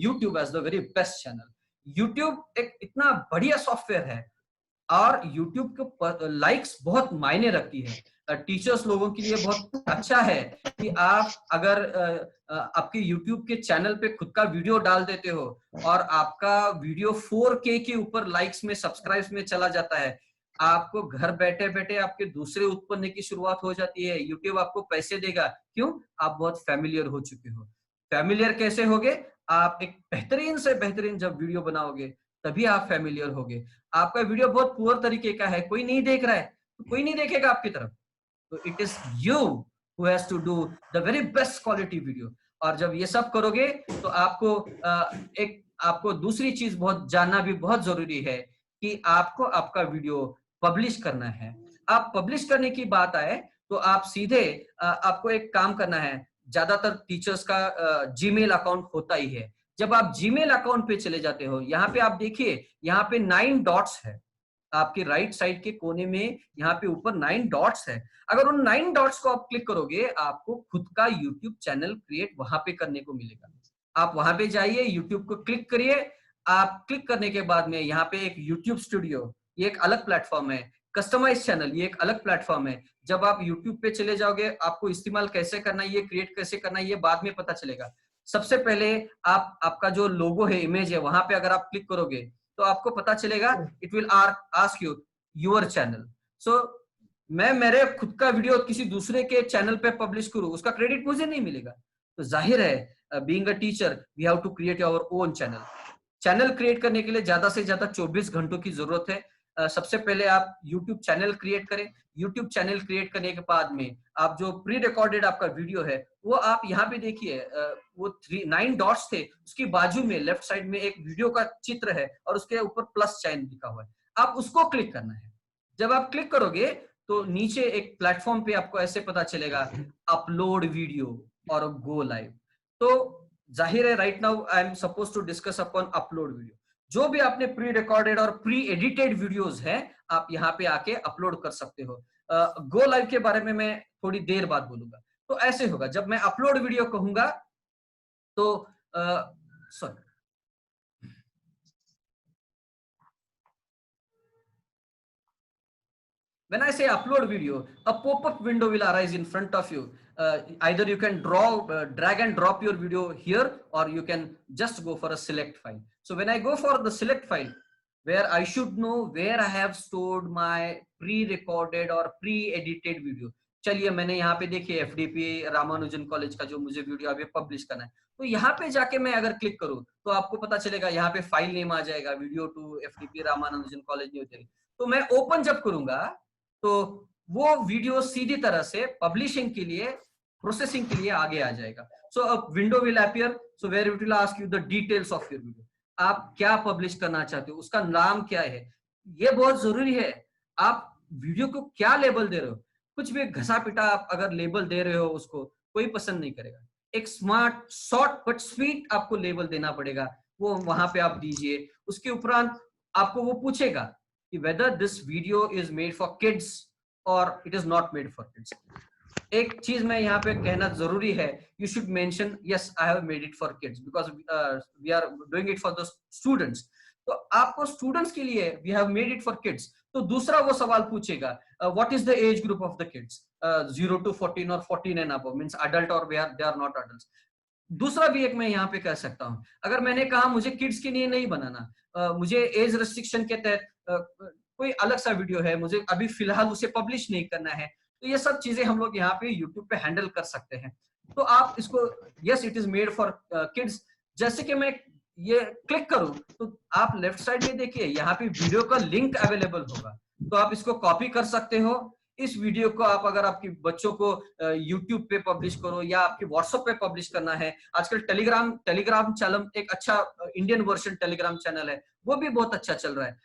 YouTube as the very best channel. YouTube एक इतना बढ़िया सॉफ्टवेयर है और YouTube के लाइक्स बहुत मायने रखती है। टीचर्स लोगों के लिए बहुत अच्छा है कि आप अगर आपके YouTube के चैनल पे खुद का वीडियो डाल देते हो और आपका वीडियो 4K के ऊपर लाइक्स में, सब्सक्राइब्स में चला जाता है, आपको घर बैठे बैठे आपके दूसरे उत्पन्न की शुरुआत हो जाती है। YouTube आपको पैसे देगा, क्यों? आप बहुत फैमिलियर हो चुके हो। फैमिलियर कैसे होगे? आप एक बेहतरीन से बेहतरीन जब वीडियो बनाओगे तभी आप फैमिलियर होगे। आपका वीडियो बहुत पुअर तरीके का है, कोई नहीं देख रहा है तो कोई नहीं देखेगा आपकी तरफ। तो it is you who has to do the very best quality video. और जब ये सब करोगे तो आपको दूसरी चीज बहुत जानना भी बहुत जरूरी है कि आपको आपका वीडियो पब्लिश करना है। आप पब्लिश करने की बात आए तो आप सीधे आपको एक काम करना है। ज्यादातर टीचर्स का जीमेल अकाउंट होता ही है। जब आप जीमेल अकाउंट पे चले जाते हो, यहाँ पे आप देखिए, यहाँ पे 9 डॉट्स है आपके राइट साइड के कोने में, यहाँ पे ऊपर 9 डॉट्स है। अगर उन 9 डॉट्स को आप क्लिक करोगे, आपको खुद का यूट्यूब चैनल क्रिएट वहां पे करने को मिलेगा। आप वहां पे जाइए, यूट्यूब को क्लिक करिए। आप क्लिक करने के बाद में यहाँ पे एक यूट्यूब स्टूडियो, ये एक अलग प्लेटफॉर्म है। कस्टमाइज चैनल, ये एक अलग प्लेटफॉर्म है। जब आप यूट्यूब पे चले जाओगे, आपको इस्तेमाल कैसे करना है, ये क्रिएट कैसे करना है, ये बाद में पता चलेगा। सबसे पहले आपका जो लोगो है, इमेज है, वहां पे अगर आप क्लिक करोगे तो आपको पता चलेगा, it will ask you your channel. So मैं मेरे खुद का वीडियो किसी दूसरे के चैनल पे पब्लिश करूं, उसका क्रेडिट मुझे नहीं मिलेगा। तो जाहिर है, being a teacher we have to create our own channel. Channel create करने के लिए ज्यादा से ज्यादा 24 घंटों की जरूरत है। सबसे पहले आप YouTube चैनल क्रिएट करें। YouTube चैनल क्रिएट करने के बाद में आप जो प्री रिकॉर्डेड आपका वीडियो है वो आप यहाँ पे देखिए, वो 9 डॉट्स थे, उसकी बाजू में लेफ्ट साइड में एक वीडियो का चित्र है और उसके ऊपर प्लस साइन लिखा हुआ है। आप उसको क्लिक करना है। जब आप क्लिक करोगे तो नीचे एक प्लेटफॉर्म पे आपको ऐसे पता चलेगा अपलोड वीडियो और गो लाइव। तो जाहिर है, right now I am suppose to discuss upon upload video. जो भी आपने प्री रिकॉर्डेड और प्री एडिटेड वीडियोस हैं, आप यहाँ पे आके अपलोड कर सकते हो। गो लाइव के बारे में मैं थोड़ी देर बाद बोलूंगा। तो ऐसे होगा, जब मैं अपलोड वीडियो कहूंगा तो sorry, when I say upload video, a pop-up window will arise in front of you. Either you can drag and drop your video here, or you can just go for a select file. So when I go for the select file, where I should know where I have stored my pre-recorded or pre-edited video. चलिए, मैंने यहाँ पे देखिए FDP रामानुजन कॉलेज का जो मुझे वीडियो अभी पब्लिश करना है, तो यहाँ पे जाके मैं अगर क्लिक करूँ तो आपको पता चलेगा, यहाँ पे फाइल नेम आ जाएगा, video to FDP Ramanujan college new Delhi. तो मैं ओपन जब करूंगा तो वो वीडियो सीधी तरह से पब्लिशिंग के लिए, प्रोसेसिंग के लिए आगे आ जाएगा। So a window will appear, so where it will ask you the details of your video. आप क्या पब्लिश करना चाहते हो, उसका नाम क्या है, ये बहुत जरूरी है। आप वीडियो को क्या लेबल दे रहे हो, कुछ भी घसा पिटा आप अगर लेबल दे रहे हो, उसको कोई पसंद नहीं करेगा। एक स्मार्ट, शॉर्ट बट स्वीट आपको लेबल देना पड़ेगा, वो वहां पे आप दीजिए। उसके उपरांत आपको वो पूछेगा कि whether this video is made for kids or it is not made for kids. एक चीज मैं यहाँ पे कहना जरूरी है, you should mention yes I have made it for kids because we are doing it for the students. तो आपको students के लिए we have made it for kids. तो दूसरा वो सवाल पूछेगा, what is the age group of the kids? 0 to 14 or 14 and above, means adult or they are not adults. दूसरा भी एक मैं यहाँ पे कह सकता हूँ, अगर मैंने कहा मुझे किड्स के लिए नहीं बनाना, मुझे एज रेस्ट्रिक्शन के तहत कोई अलग सा वीडियो है, मुझे अभी फिलहाल उसे पब्लिश नहीं करना है, तो ये सब चीजें हम लोग यहाँ पे यूट्यूब पे हैंडल कर सकते हैं। तो आप इसको yes it is made for kids, जैसे कि मैं ये क्लिक करूं तो आप लेफ्ट साइड में देखिए यहाँ पे वीडियो का लिंक अवेलेबल होगा, तो आप इसको कॉपी कर सकते हो। इस वीडियो को आप अगर आपके बच्चों को YouTube पे पब्लिश करो या आपके WhatsApp पे पब्लिश करना है, आजकल टेलीग्राम चैनल एक अच्छा इंडियन वर्जन टेलीग्राम चैनल है, वो भी बहुत अच्छा चल रहा है,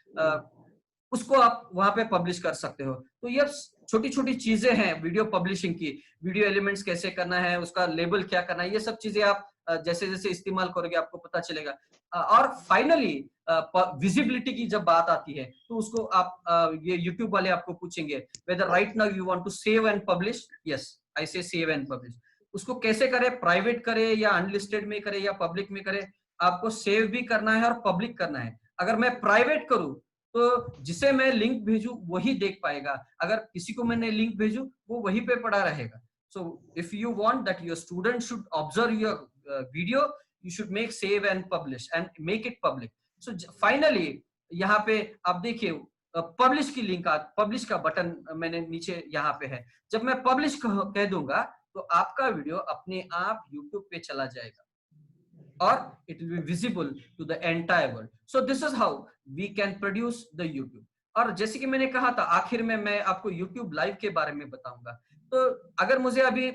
उसको आप वहां पे पब्लिश कर सकते हो। तो ये छोटी छोटी चीजें हैं वीडियो पब्लिशिंग की, वीडियो एलिमेंट्स कैसे करना है, उसका लेबल क्या करना है, ये सब चीजें आप जैसे जैसे इस्तेमाल करोगे आपको पता चलेगा। और फाइनली विजिबिलिटी की जब बात आती है तो उसको आप ये YouTube वाले आपको पूछेंगे whether right now you want to save and publish. Yes, I say save and publish. उसको कैसे करें, प्राइवेट करें या अनलिस्टेड में करें या पब्लिक में करें, आपको सेव भी करना है और पब्लिक करना है। अगर मैं प्राइवेट करूं तो जिसे मैं लिंक भेजूं वही देख पाएगा, अगर किसी को मैंने लिंक भेजूं वो वहीं पे पड़ा रहेगा. So if you want that your students should observe your video, you should make save and publish and make it public. So finally यहाँ पे आप देखिए पब्लिश की लिंक, पब्लिश का बटन मैंने नीचे यहाँ पे है. जब मैं पब्लिश कह दूंगा तो आपका वीडियो अपने आप YouTube पे चला जाएगा और it will be visible to the entire world. So this is how we can produce the YouTube. और जैसे कि मैंने कहा था आखिर में मैं आपको YouTube लाइव के बारे में बताऊंगा. तो अगर मुझे अभी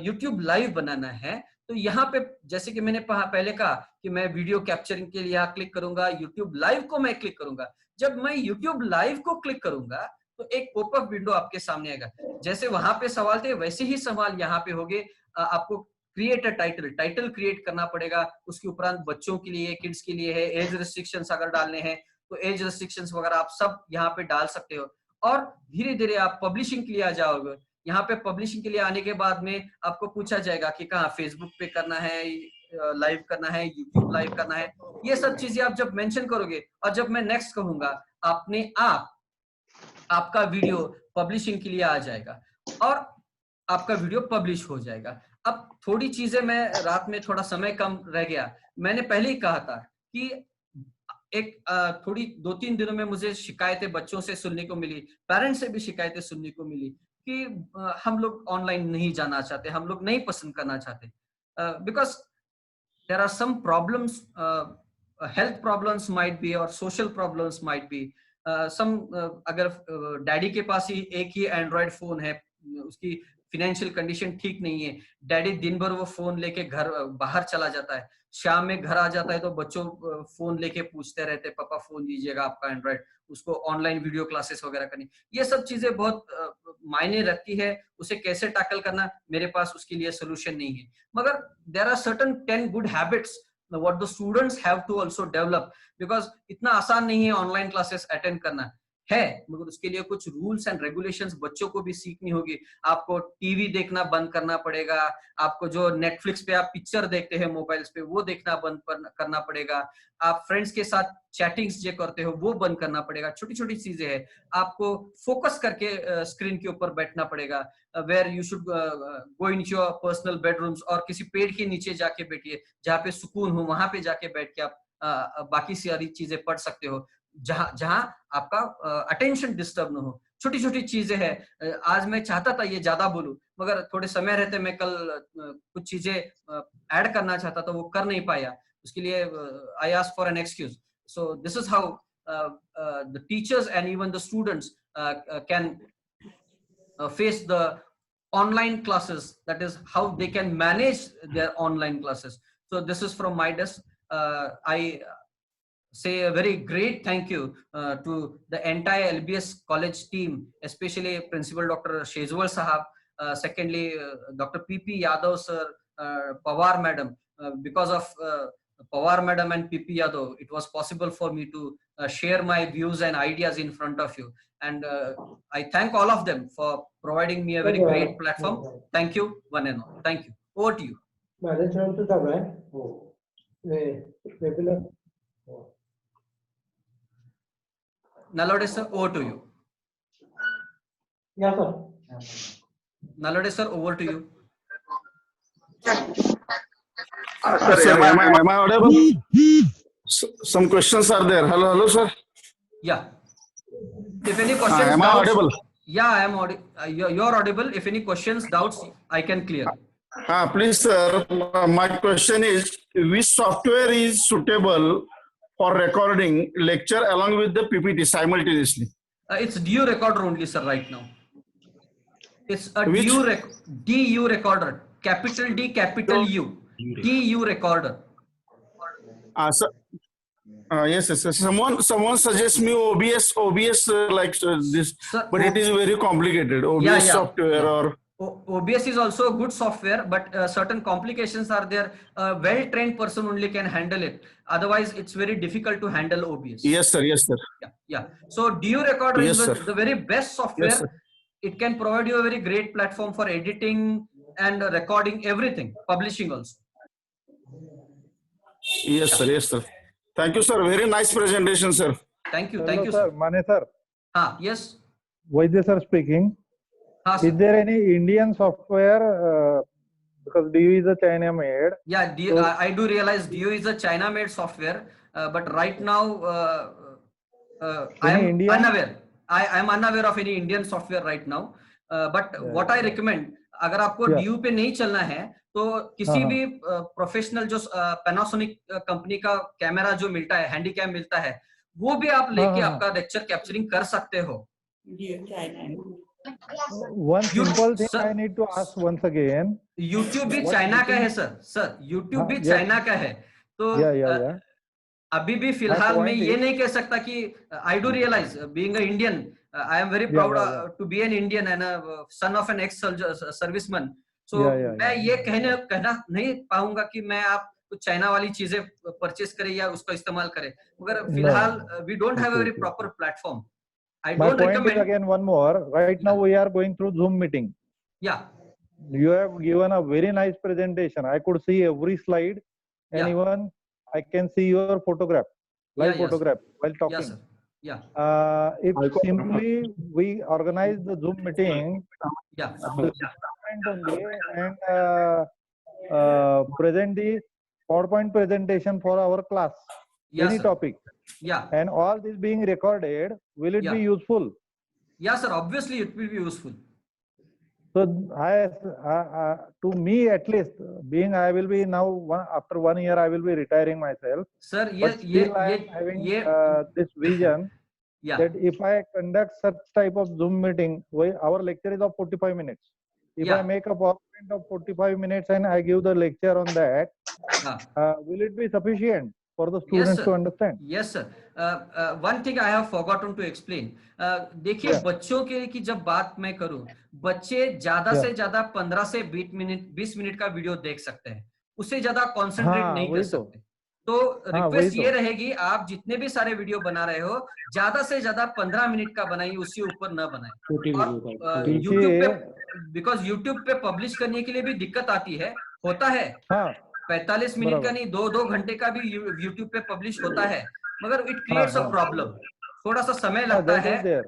YouTube लाइव बनाना है तो यहाँ पे जैसे कि मैंने पहले कहा कि मैं वीडियो कैप्चरिंग के लिए यहाँ क्लिक करूंगा, YouTube लाइव को मैं क्लिक करूंगा. जब मैं YouTube लाइव को क्लिक करूंगा तो एक पॉपअप विंडो आपके सामने आएगा. जैसे वहां पे सवाल थे वैसे ही सवाल यहाँ पे होंगे. आपको क्रिएट अ टाइटल क्रिएट करना पड़ेगा. उसके उपरांत बच्चों के लिए, किड्स के लिए है, एज रिस्ट्रिक्शंस अगर डालने हैं तो एज रिस्ट्रिक्शंस वगैरह आप सब यहाँ पे डाल सकते हो. और धीरे धीरे आप पब्लिशिंग के लिए आ जाओगे. यहाँ पे पब्लिशिंग के लिए आने के बाद में आपको पूछा जाएगा कि कहाँ फेसबुक पे करना है, लाइव करना है, यूट्यूब लाइव करना है. ये सब चीजें आप जब मेंशन करोगे और जब मैं नेक्स्ट कहूंगा अपने आप आपका वीडियो पब्लिशिंग के लिए आ जाएगा और आपका वीडियो पब्लिश हो जाएगा. अब थोड़ी चीजें मैं रात में थोड़ा समय कम रह गया. मैंने पहले ही कहा था कि एक थोड़ी 2-3 दिनों में मुझे शिकायतें बच्चों से सुनने को मिली, पेरेंट्स से भी शिकायतें सुनने को मिली कि हम लोग ऑनलाइन नहीं जाना चाहते, हम लोग नहीं पसंद करना चाहते. Because there are some problems, health problems might be और सोशल प्रॉब्लम्स माइट बी. अगर डैडी के पास ही एक ही एंड्रॉयड फोन है, उसकी फिनेंशियल कंडीशन ठीक नहीं है, डैडी दिन भर वो फोन लेके घर बाहर चला जाता है, शाम में घर आ जाता है तो बच्चों फोन लेके पूछते रहते हैं पापा फोन दीजिएगा आपका एंड्रॉयड, उसको ऑनलाइन वीडियो क्लासेस वगैरह करनी. ये सब चीजें बहुत मायने रखती है. उसे कैसे टैकल करना, मेरे पास उसके लिए सोल्यूशन नहीं है. मगर there are certain 10 good habits what the students have to also develop, because इतना आसान नहीं है ऑनलाइन क्लासेस अटेंड करना है, मगर उसके लिए कुछ रूल्स एंड रेगुलेशंस बच्चों को भी सीखनी होगी. आपको टीवी देखना बंद करना पड़ेगा, आपको जो नेटफ्लिक्स पे आप पिक्चर देखते हैं मोबाइल्स पे वो देखना बंद करना पड़ेगा, आप फ्रेंड्स के साथ चैटिंग्स जो करते हो वो बंद करना पड़ेगा. छोटी छोटी चीजें हैं. आपको फोकस करके स्क्रीन के ऊपर बैठना पड़ेगा. Where you should go in your personal bedrooms और किसी पेड़ के नीचे जाके बैठिए जहाँ पे सुकून हो, वहां पे जाके बैठ के आप बाकी सारी चीजें पढ़ सकते हो जहां आपका अटेंशन डिस्टर्ब न हो. छोटी छोटी चीजें हैं. आज मैं चाहता था ये ज्यादा बोलूं मगर थोड़े समय रहते मैं कल कुछ चीजें ऐड करना चाहता था, वो कर नहीं पाया. उसके लिए I ask for an excuse. So this is how the teachers and even the students can face the online classes. That is how they can manage their online classes. So this is from my desk. I say a very great thank you to the entire LBS college team, especially Principal Dr. Shejwal Sahab, secondly Dr. PP Yadav sir, Pawar madam. Because of Pawar madam and PP Yadav, it was possible for me to share my views and ideas in front of you. And I thank all of them for providing me a very great platform. Thank you, one and all. Thank you. Over to you. Nalode sir, over to you. Yeah, sir. Nalode sir, over to you. Sir, am I audible? Some questions are there. Hello, sir. Yeah. If any questions, am I doubts, audible? Yeah, I am audible. You're audible. If any questions, doubts, I can clear. Please, sir. My question is, which software is suitable for recording lecture along with the PPT simultaneously? It's DU recorder only, sir. Right now, it's a Which? DU recorder. Capital D, capital U. DU recorder. Sir. Yes, sir. Someone suggests me OBS like this, Sir, but it is very complicated. OBS Yeah. software or OBS is also a good software, but certain complications are there. A well-trained person only can handle it. Otherwise, it's very difficult to handle OBS. yes, sir. Yes, sir. Yeah. So DU recorder Yes, is sir. the very best software. Yes, sir. It can provide you a very great platform for editing and recording everything, publishing also. Yes, sir. Yes, sir. Thank you, sir. Very nice presentation, sir. Thank you. Hello, Thank you, sir. sir. Mane sir. Yes. Vaidya sir speaking. Sir. Is there any Indian software? Because DU is a China made. Yeah, So, I do realize DU is a China made software, but right now I am Indian? unaware. I am unaware of any Indian software right now. But what I recommend, अगर आपको DU पे नहीं चलना है तो किसी भी प्रोफेशनल जो पैनासोनिक कंपनी का कैमरा जो मिलता है, हैंडी कैम मिलता है, वो भी आप लेके आपका लेक्चर कैप्चरिंग कर सकते हो. One simple thing I need to ask once again. YouTube भी चाइना का है सर. YouTube भी चाइना का है. तो अभी भी फिलहाल मैं ये नहीं कह सकता कि I do realize being an Indian, I am very proud to be an Indian and a son of an ex-serviceman. So मैं ये कहना नहीं पाऊंगा कि मैं आप चाइना वाली चीजें परचेस करें या उसका इस्तेमाल करें. मगर फिलहाल we don't have a very proper platform. I don't recommend. Again, one more. Right now we are going through Zoom meeting. Yeah. You have given a very nice presentation. I could see every slide, and even I can see your photograph, live photograph while talking. Yes, sir. Yeah. If simply we organize the Zoom meeting, only and present the PowerPoint presentation for our class, any topic. Yeah. And all this being recorded, will it be useful? Yeah, sir. Obviously, it will be useful. So, to me at least, being I will be now after 1 year I will be retiring myself. Sir, I am having this vision that if I conduct such type of Zoom meeting, our lecture is of 45 minutes. If I make a PowerPoint of 45 minutes and I give the lecture on that, will it be sufficient for the students to understand? Yes, sir. One thing I have forgotten to explain. देखिए बच्चों के की जब बात मैं करूं, बच्चे ज्यादा से ज्यादा 15 से 20 मिनट का वीडियो देख सकते हैं, उससे ज्यादा कॉन्सेंट्रेट नहीं कर सकते. तो रिक्वेस्ट ये रहेगी, आप जितने भी सारे वीडियो बना रहे हो ज्यादा से ज्यादा 15 मिनट का बनाइए, उससे ऊपर न बनाए. यूट्यूब पे, बिकॉज यूट्यूब पे पब्लिश करने के लिए भी दिक्कत आती है, होता है 45 मिनट का नहीं, 2 घंटे का भी यूट्यूब पे पब्लिश होता है, मगर इट क्रिएट्स अ प्रॉब्लम. थोड़ा सा समय लगता है,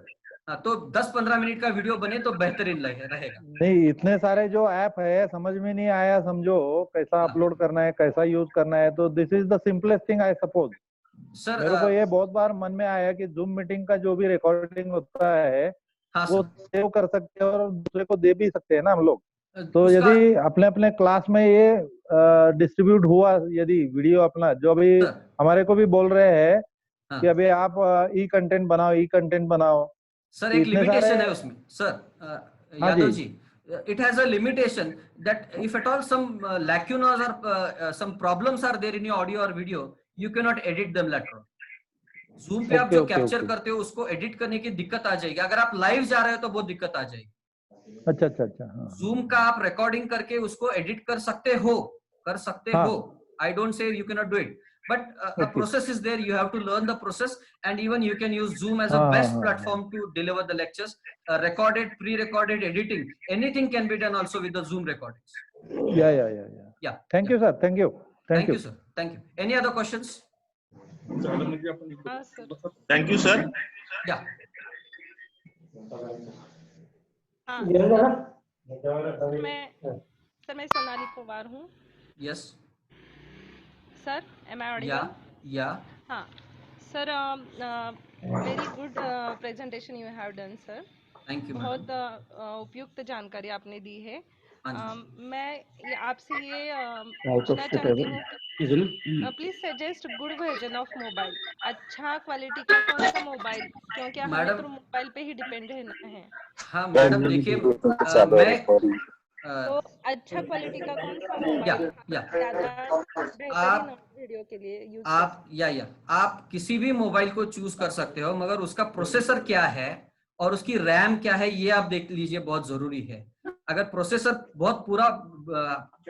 तो 10-15 मिनट का वीडियो बने तो बेहतरीन रहेगा. नहीं, इतने सारे जो ऐप है, समझ में नहीं आया, समझो कैसा अपलोड करना है, कैसा यूज करना है. तो this is the simplest thing I suppose. Sir मेरे को ये बहुत बार मन में आया कि जूम मीटिंग का जो भी रिकॉर्डिंग होता है वो सेव कर सकते हैं और दूसरे को दे भी सकते हैं ना हम लोग. तो यदि अपने अपने क्लास में ये डिस्ट्रीब्यूट हुआ, यदि वीडियो अपना जो अभी हमारे को भी बोल रहे हैं कि अभी आप ई कंटेंट बनाओ. सर एक लिमिटेशन है उसमें sir, Yadav ji. It has a limitation that if at all some lacunas or some problems are there in your audio or video, you cannot edit them later on. Zoom पे आप जो कैप्चर करते हो उसको एडिट करने की दिक्कत आ जाएगी. अगर आप लाइव जा रहे हो तो बहुत दिक्कत आ जाएगी. अच्छा. Zoom का आप रिकॉर्डिंग करके उसको एडिट कर सकते हो. I don't say you cannot do it, but a process is there. You have to learn the process, and even you can use Zoom as a best platform to deliver the lectures. Recorded, pre-recorded, editing, anything can be done also with the Zoom recordings. Yeah. Thank you, sir. Thank you, sir. Thank you. Any other questions? Thank you, sir. Yeah. मैं सोनाली पवार हूँ. Yes. Sir, am I audible? Yeah. हाँ. Sir, very good presentation you have done, sir. Thank you. बहुत उपयुक्त जानकारी आपने दी है. मैं आपसे ये पूछना चाहती हूँ कि please suggest good version of mobile. अच्छा क्वालिटी का कौन सा मोबाइल, क्योंकि हमें तो मोबाइल पे ही डिपेंड रहना है. हाँ मैडम, देखिए मैं तो अच्छा क्वालिटी का कौन सा मोबाइल वीडियो के लिए यूज आप किसी भी मोबाइल को चूज कर सकते हो, मगर उसका प्रोसेसर क्या है और उसकी रैम क्या है ये आप देख लीजिए, बहुत जरूरी है. अगर प्रोसेसर बहुत पूरा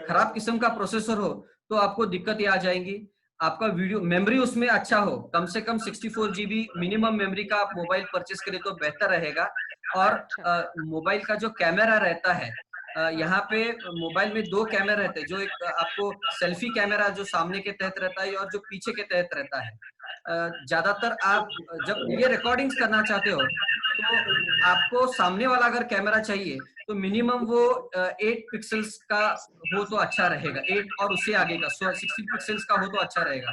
खराब किस्म का प्रोसेसर हो तो आपको दिक्कत आ जाएंगी. आपका वीडियो मेमोरी उसमें अच्छा हो, कम से कम 64 GB मिनिमम मेमोरी का आप मोबाइल परचेस करें तो बेहतर रहेगा. और मोबाइल का जो कैमरा रहता है, यहाँ पे मोबाइल में 2 कैमरा रहते हैं, जो एक आपको सेल्फी कैमरा जो सामने के तहत रहता है और जो पीछे के तहत रहता है. ज्यादातर आप जब ये रिकॉर्डिंग्स करना चाहते हो तो आपको सामने वाला अगर कैमरा चाहिए तो मिनिमम वो 8 पिक्सल्स का हो तो अच्छा रहेगा, 8 और उससे आगे का 16 पिक्सल्स का हो तो अच्छा रहेगा।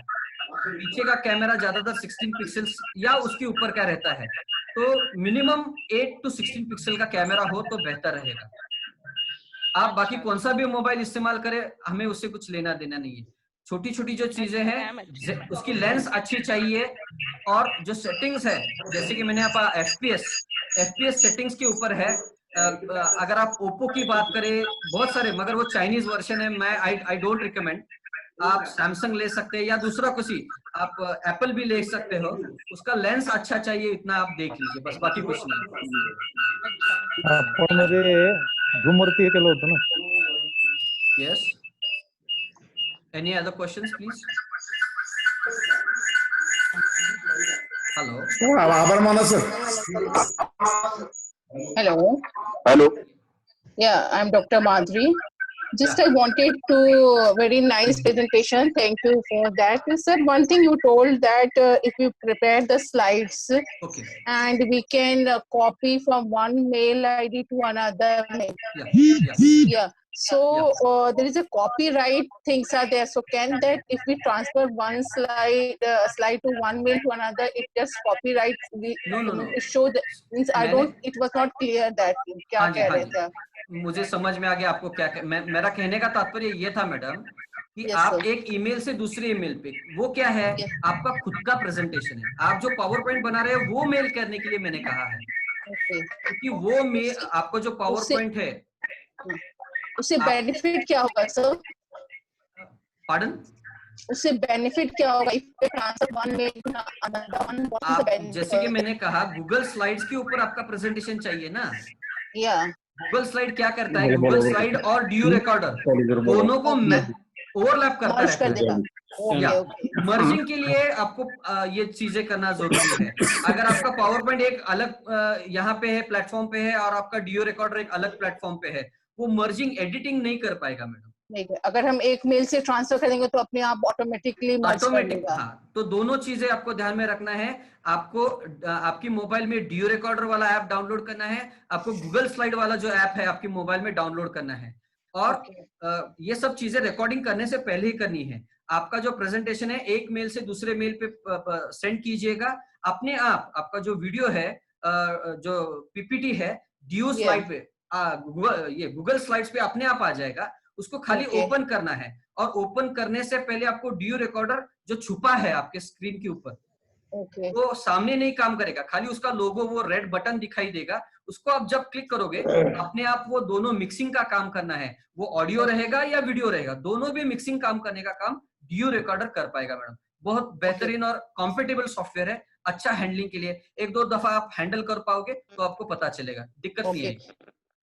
पीछे का कैमरा ज्यादातर 16 पिक्सल्स या उसके ऊपर का रहता है, तो मिनिमम 8 to 16 पिक्सल का कैमरा हो तो बेहतर रहेगा। आप बाकी कौन सा भी मोबाइल इस्तेमाल करें, हमें उससे कुछ लेना देना नहीं है। छोटी छोटी जो चीजें हैं, उसकी लेंस अच्छी चाहिए और जो सेटिंग्स है, जैसे कि मैंने आप एफपीएस सेटिंग्स के ऊपर है। अगर आप ओप्पो की बात करें, बहुत सारे, मगर वो चाइनीज वर्जन है, मैं आई डोंट रिकमेंड। आप सैमसंग ले सकते हैं या दूसरा किसी, आप एप्पल भी ले सकते हो, उसका लेंस अच्छा चाहिए, इतना आप देख लीजिए बस, बाकी कुछ नहीं। आपण मध्ये झूमवरती केलं होतं ना? Yes, any other questions please? Hello, आभार माना sir. Hello. Yeah, I'm Dr. Madhuri. Just I wanted to, very nice presentation. Thank you for that. Sir, one thing you told that if we prepare the slides, okay, and we can copy from one mail ID to another mail. Yeah. So there is a copyright things are there. So can that, if we transfer one slide to one mail to another, it just copyright? No. It show that means I don't. It was not clear that क्या कह रहे थे? मुझे समझ में आ गया आपको क्या मेरा कहने का तात्पर्य ये था मैडम कि आप एक ईमेल से दूसरे ईमेल पे, वो क्या है, आपका खुद का प्रेजेंटेशन है। आप जो पावर पॉइंट बना रहे हो वो मेल करने के लिए मैंने कहा है, क्योंकि वो मेल आपको जो पावर पॉइंट है, उससे बेनिफिट क्या होगा सर? पार्डन? उससे बेनिफिट क्या होगा? Transfer one male to another one, what is the benefit? जैसे कि मैंने कहा, गूगल स्लाइड्स के ऊपर आपका प्रेजेंटेशन चाहिए ना। या गूगल स्लाइड क्या करता है, गूगल स्लाइड और डियो रिकॉर्डर दोनों को ओवरलैप करता रहता है। मर्जिंग के लिए आपको ये चीजें करना जरूरी है। अगर आपका पावर पॉइंट एक अलग यहाँ पे है, प्लेटफॉर्म पे है, और आपका डियो रिकॉर्डर एक अलग प्लेटफॉर्म पे है, वो मर्जिंग एडिटिंग नहीं कर पाएगा मैडम। नहीं, अगर हम एक मेल से ट्रांसफर करेंगे तो अपने आप ऑटोमेटिकली मर्ज कर देगा। हाँ, तो दोनों चीजें आपको ध्यान में रखना है। आपको आपकी मोबाइल में डियो रिकॉर्डर वाला ऐप डाउनलोड करना है, आपको गूगल स्लाइड वाला जो ऐप है आपकी मोबाइल में डाउनलोड करना है, और ये सब चीजें रिकॉर्डिंग करने से पहले ही करनी है। आपका जो प्रेजेंटेशन है एक मेल से दूसरे मेल पे सेंड कीजिएगा, अपने आप आपका जो वीडियो है, जो पीपीटी है, डियो स्लाइड पे, गूगल स्लाइड्स पे अपने आप आ जाएगा। उसको खाली ओपन करना है, और ओपन करने से पहले आपको डियो रिकॉर्डर जो छुपा है आपके स्क्रीन के ऊपर, वो सामने नहीं काम करेगा, खाली उसका लोगो, वो रेड बटन दिखाई देगा। उसको आप जब क्लिक करोगे, अपने आप वो दोनों मिक्सिंग का काम करना है, वो ऑडियो रहेगा या वीडियो रहेगा, दोनों भी मिक्सिंग काम करने का काम डियो रिकॉर्डर कर पाएगा मैडम। बहुत बेहतरीन और कंफर्टेबल सॉफ्टवेयर है, अच्छा हैंडलिंग के लिए। एक दो दफा आप हैंडल कर पाओगे तो आपको पता चलेगा, दिक्कत नहीं है।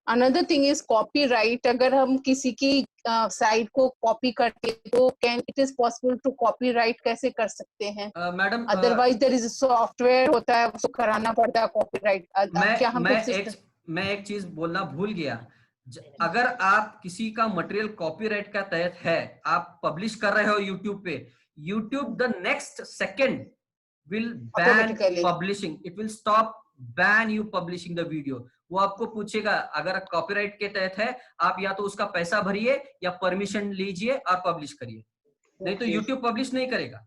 Another thing is copyright. अगर हम किसी की साइट को कॉपी करते तो it is possible to copyright कैसे कर सकते हैं madam? Otherwise there is a software होता है, उसको कराना पड़ता है copyright। मैं एक चीज बोलना भूल गया। अगर आप किसी का मटेरियल कॉपीराइट का तहत है, आप पब्लिश कर रहे हो यूट्यूब पे, YouTube the next second will ban publishing, it will stop ban you publishing the video. वो आपको पूछेगा, अगर कॉपीराइट के तहत है, आप या तो उसका पैसा भरिए या परमिशन लीजिए और पब्लिश करिए, नहीं तो यूट्यूब पब्लिश नहीं करेगा।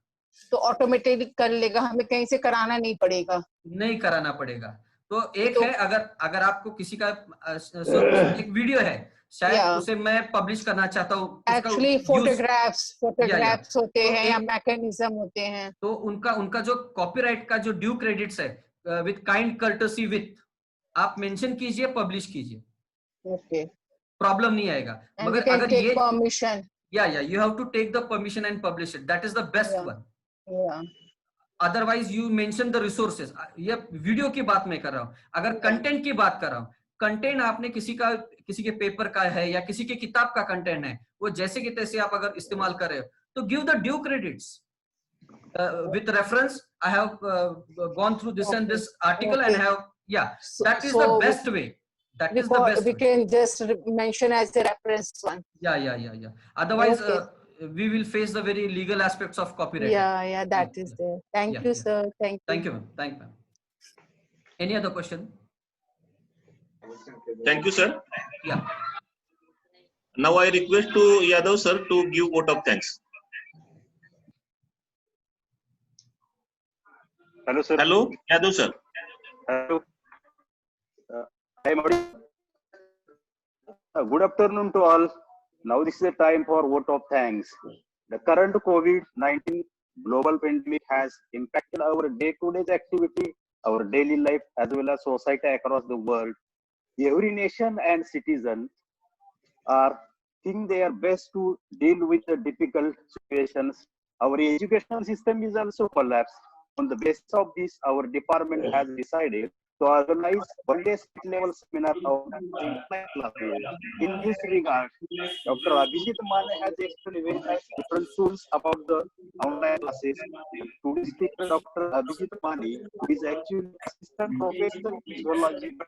तो ऑटोमेटिक कर लेगा, हमें कहीं से कराना नहीं पड़ेगा। नहीं कराना पड़ेगा। तो एक है, अगर आपको किसी का एक वीडियो है, शायद उसे मैं पब्लिश करना चाहता हूँ, एक्चुअली फोटोग्राफ्स होते हैं या मैकेनिज्म होते हैं, तो उनका जो कॉपीराइट का जो ड्यू क्रेडिट्स है, विद काइंड कर्टसी विथ, आप मेंशन कीजिए, पब्लिश कीजिए, प्रॉब्लम नहीं आएगा। मगर अगर ये permission, you have to take the permission and publish it, that is the best one। otherwise you mention the resources, ये वीडियो की बात मैं कर रहा हूँ। अगर कंटेंट की बात कर रहा हूँ, कंटेंट आपने किसी के पेपर का है या किसी के किताब का कंटेंट है, वो जैसे कि तैसे आप अगर इस्तेमाल कर रहे हो, तो give the due credits with reference, I have gone through this and this article and have, that is the best way. That is the best we can just mention as a reference one. Yeah. Otherwise, we will face the very legal aspects of copyright. Yeah, that is there. Thank you, sir. Thank you. Thank you, ma'am. Thank you, ma'am. Any other question? Thank you, sir. Yeah. Now I request to Yadav sir to give vote of thanks. Hello, sir. Hello, Yadav sir. Hello. I am audible. Good afternoon to all. Now this is the time for vote of thanks. The current COVID-19 global pandemic has impacted our day-to-day activity, our daily life, as well as society across the world. Every nation and citizen are doing their best to deal with the difficult situations. Our educational system is also collapsed. On the basis of this, our department has decided to organize one-day state-level seminar on online classes. In this regard, Dr. Abhijit Mane has explained very nice different tools about the online classes. Today's speaker, Dr. Abhijit Mane, is actually assistant professor in zoology, but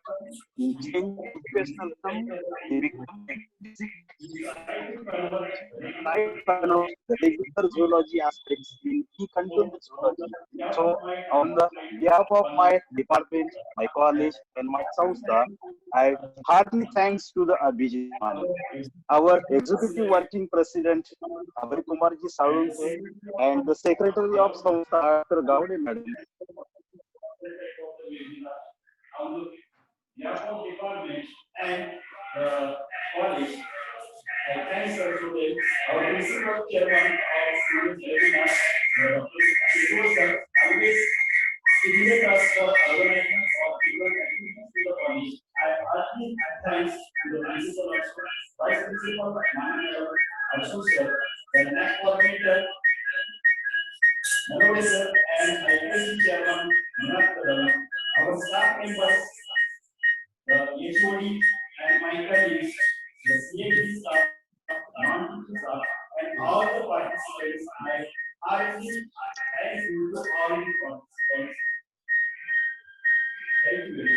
in changing educational system, he became the regular zoology aspects in key content zoology. So, on the behalf of my department, my college, and my Samstha, I heartily thanks to the Abhijit Mane, our executive working president, Abhay Kumarji Salunke, and the secretary of Samstha, Dr. Gaude Madam. And college. I thank sir today our principal chairman of student webinar, sir, always stimulate us for organizing of different activities to the college. I heartily thanks to the principal of vice principal manager, also sir, the next coordinator, Nalode sir, and IPSC chairman, Munat Kadam, our staff members, the HOD and my colleagues, the CAP staff, non-teaching staff, and all the participants. I heartily thank you to all the participants. Thank you very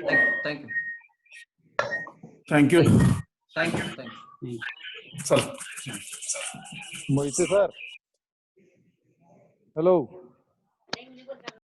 much. Thank you. Thank you. Thank you. Thank you. Sir. Moite sir. Hello.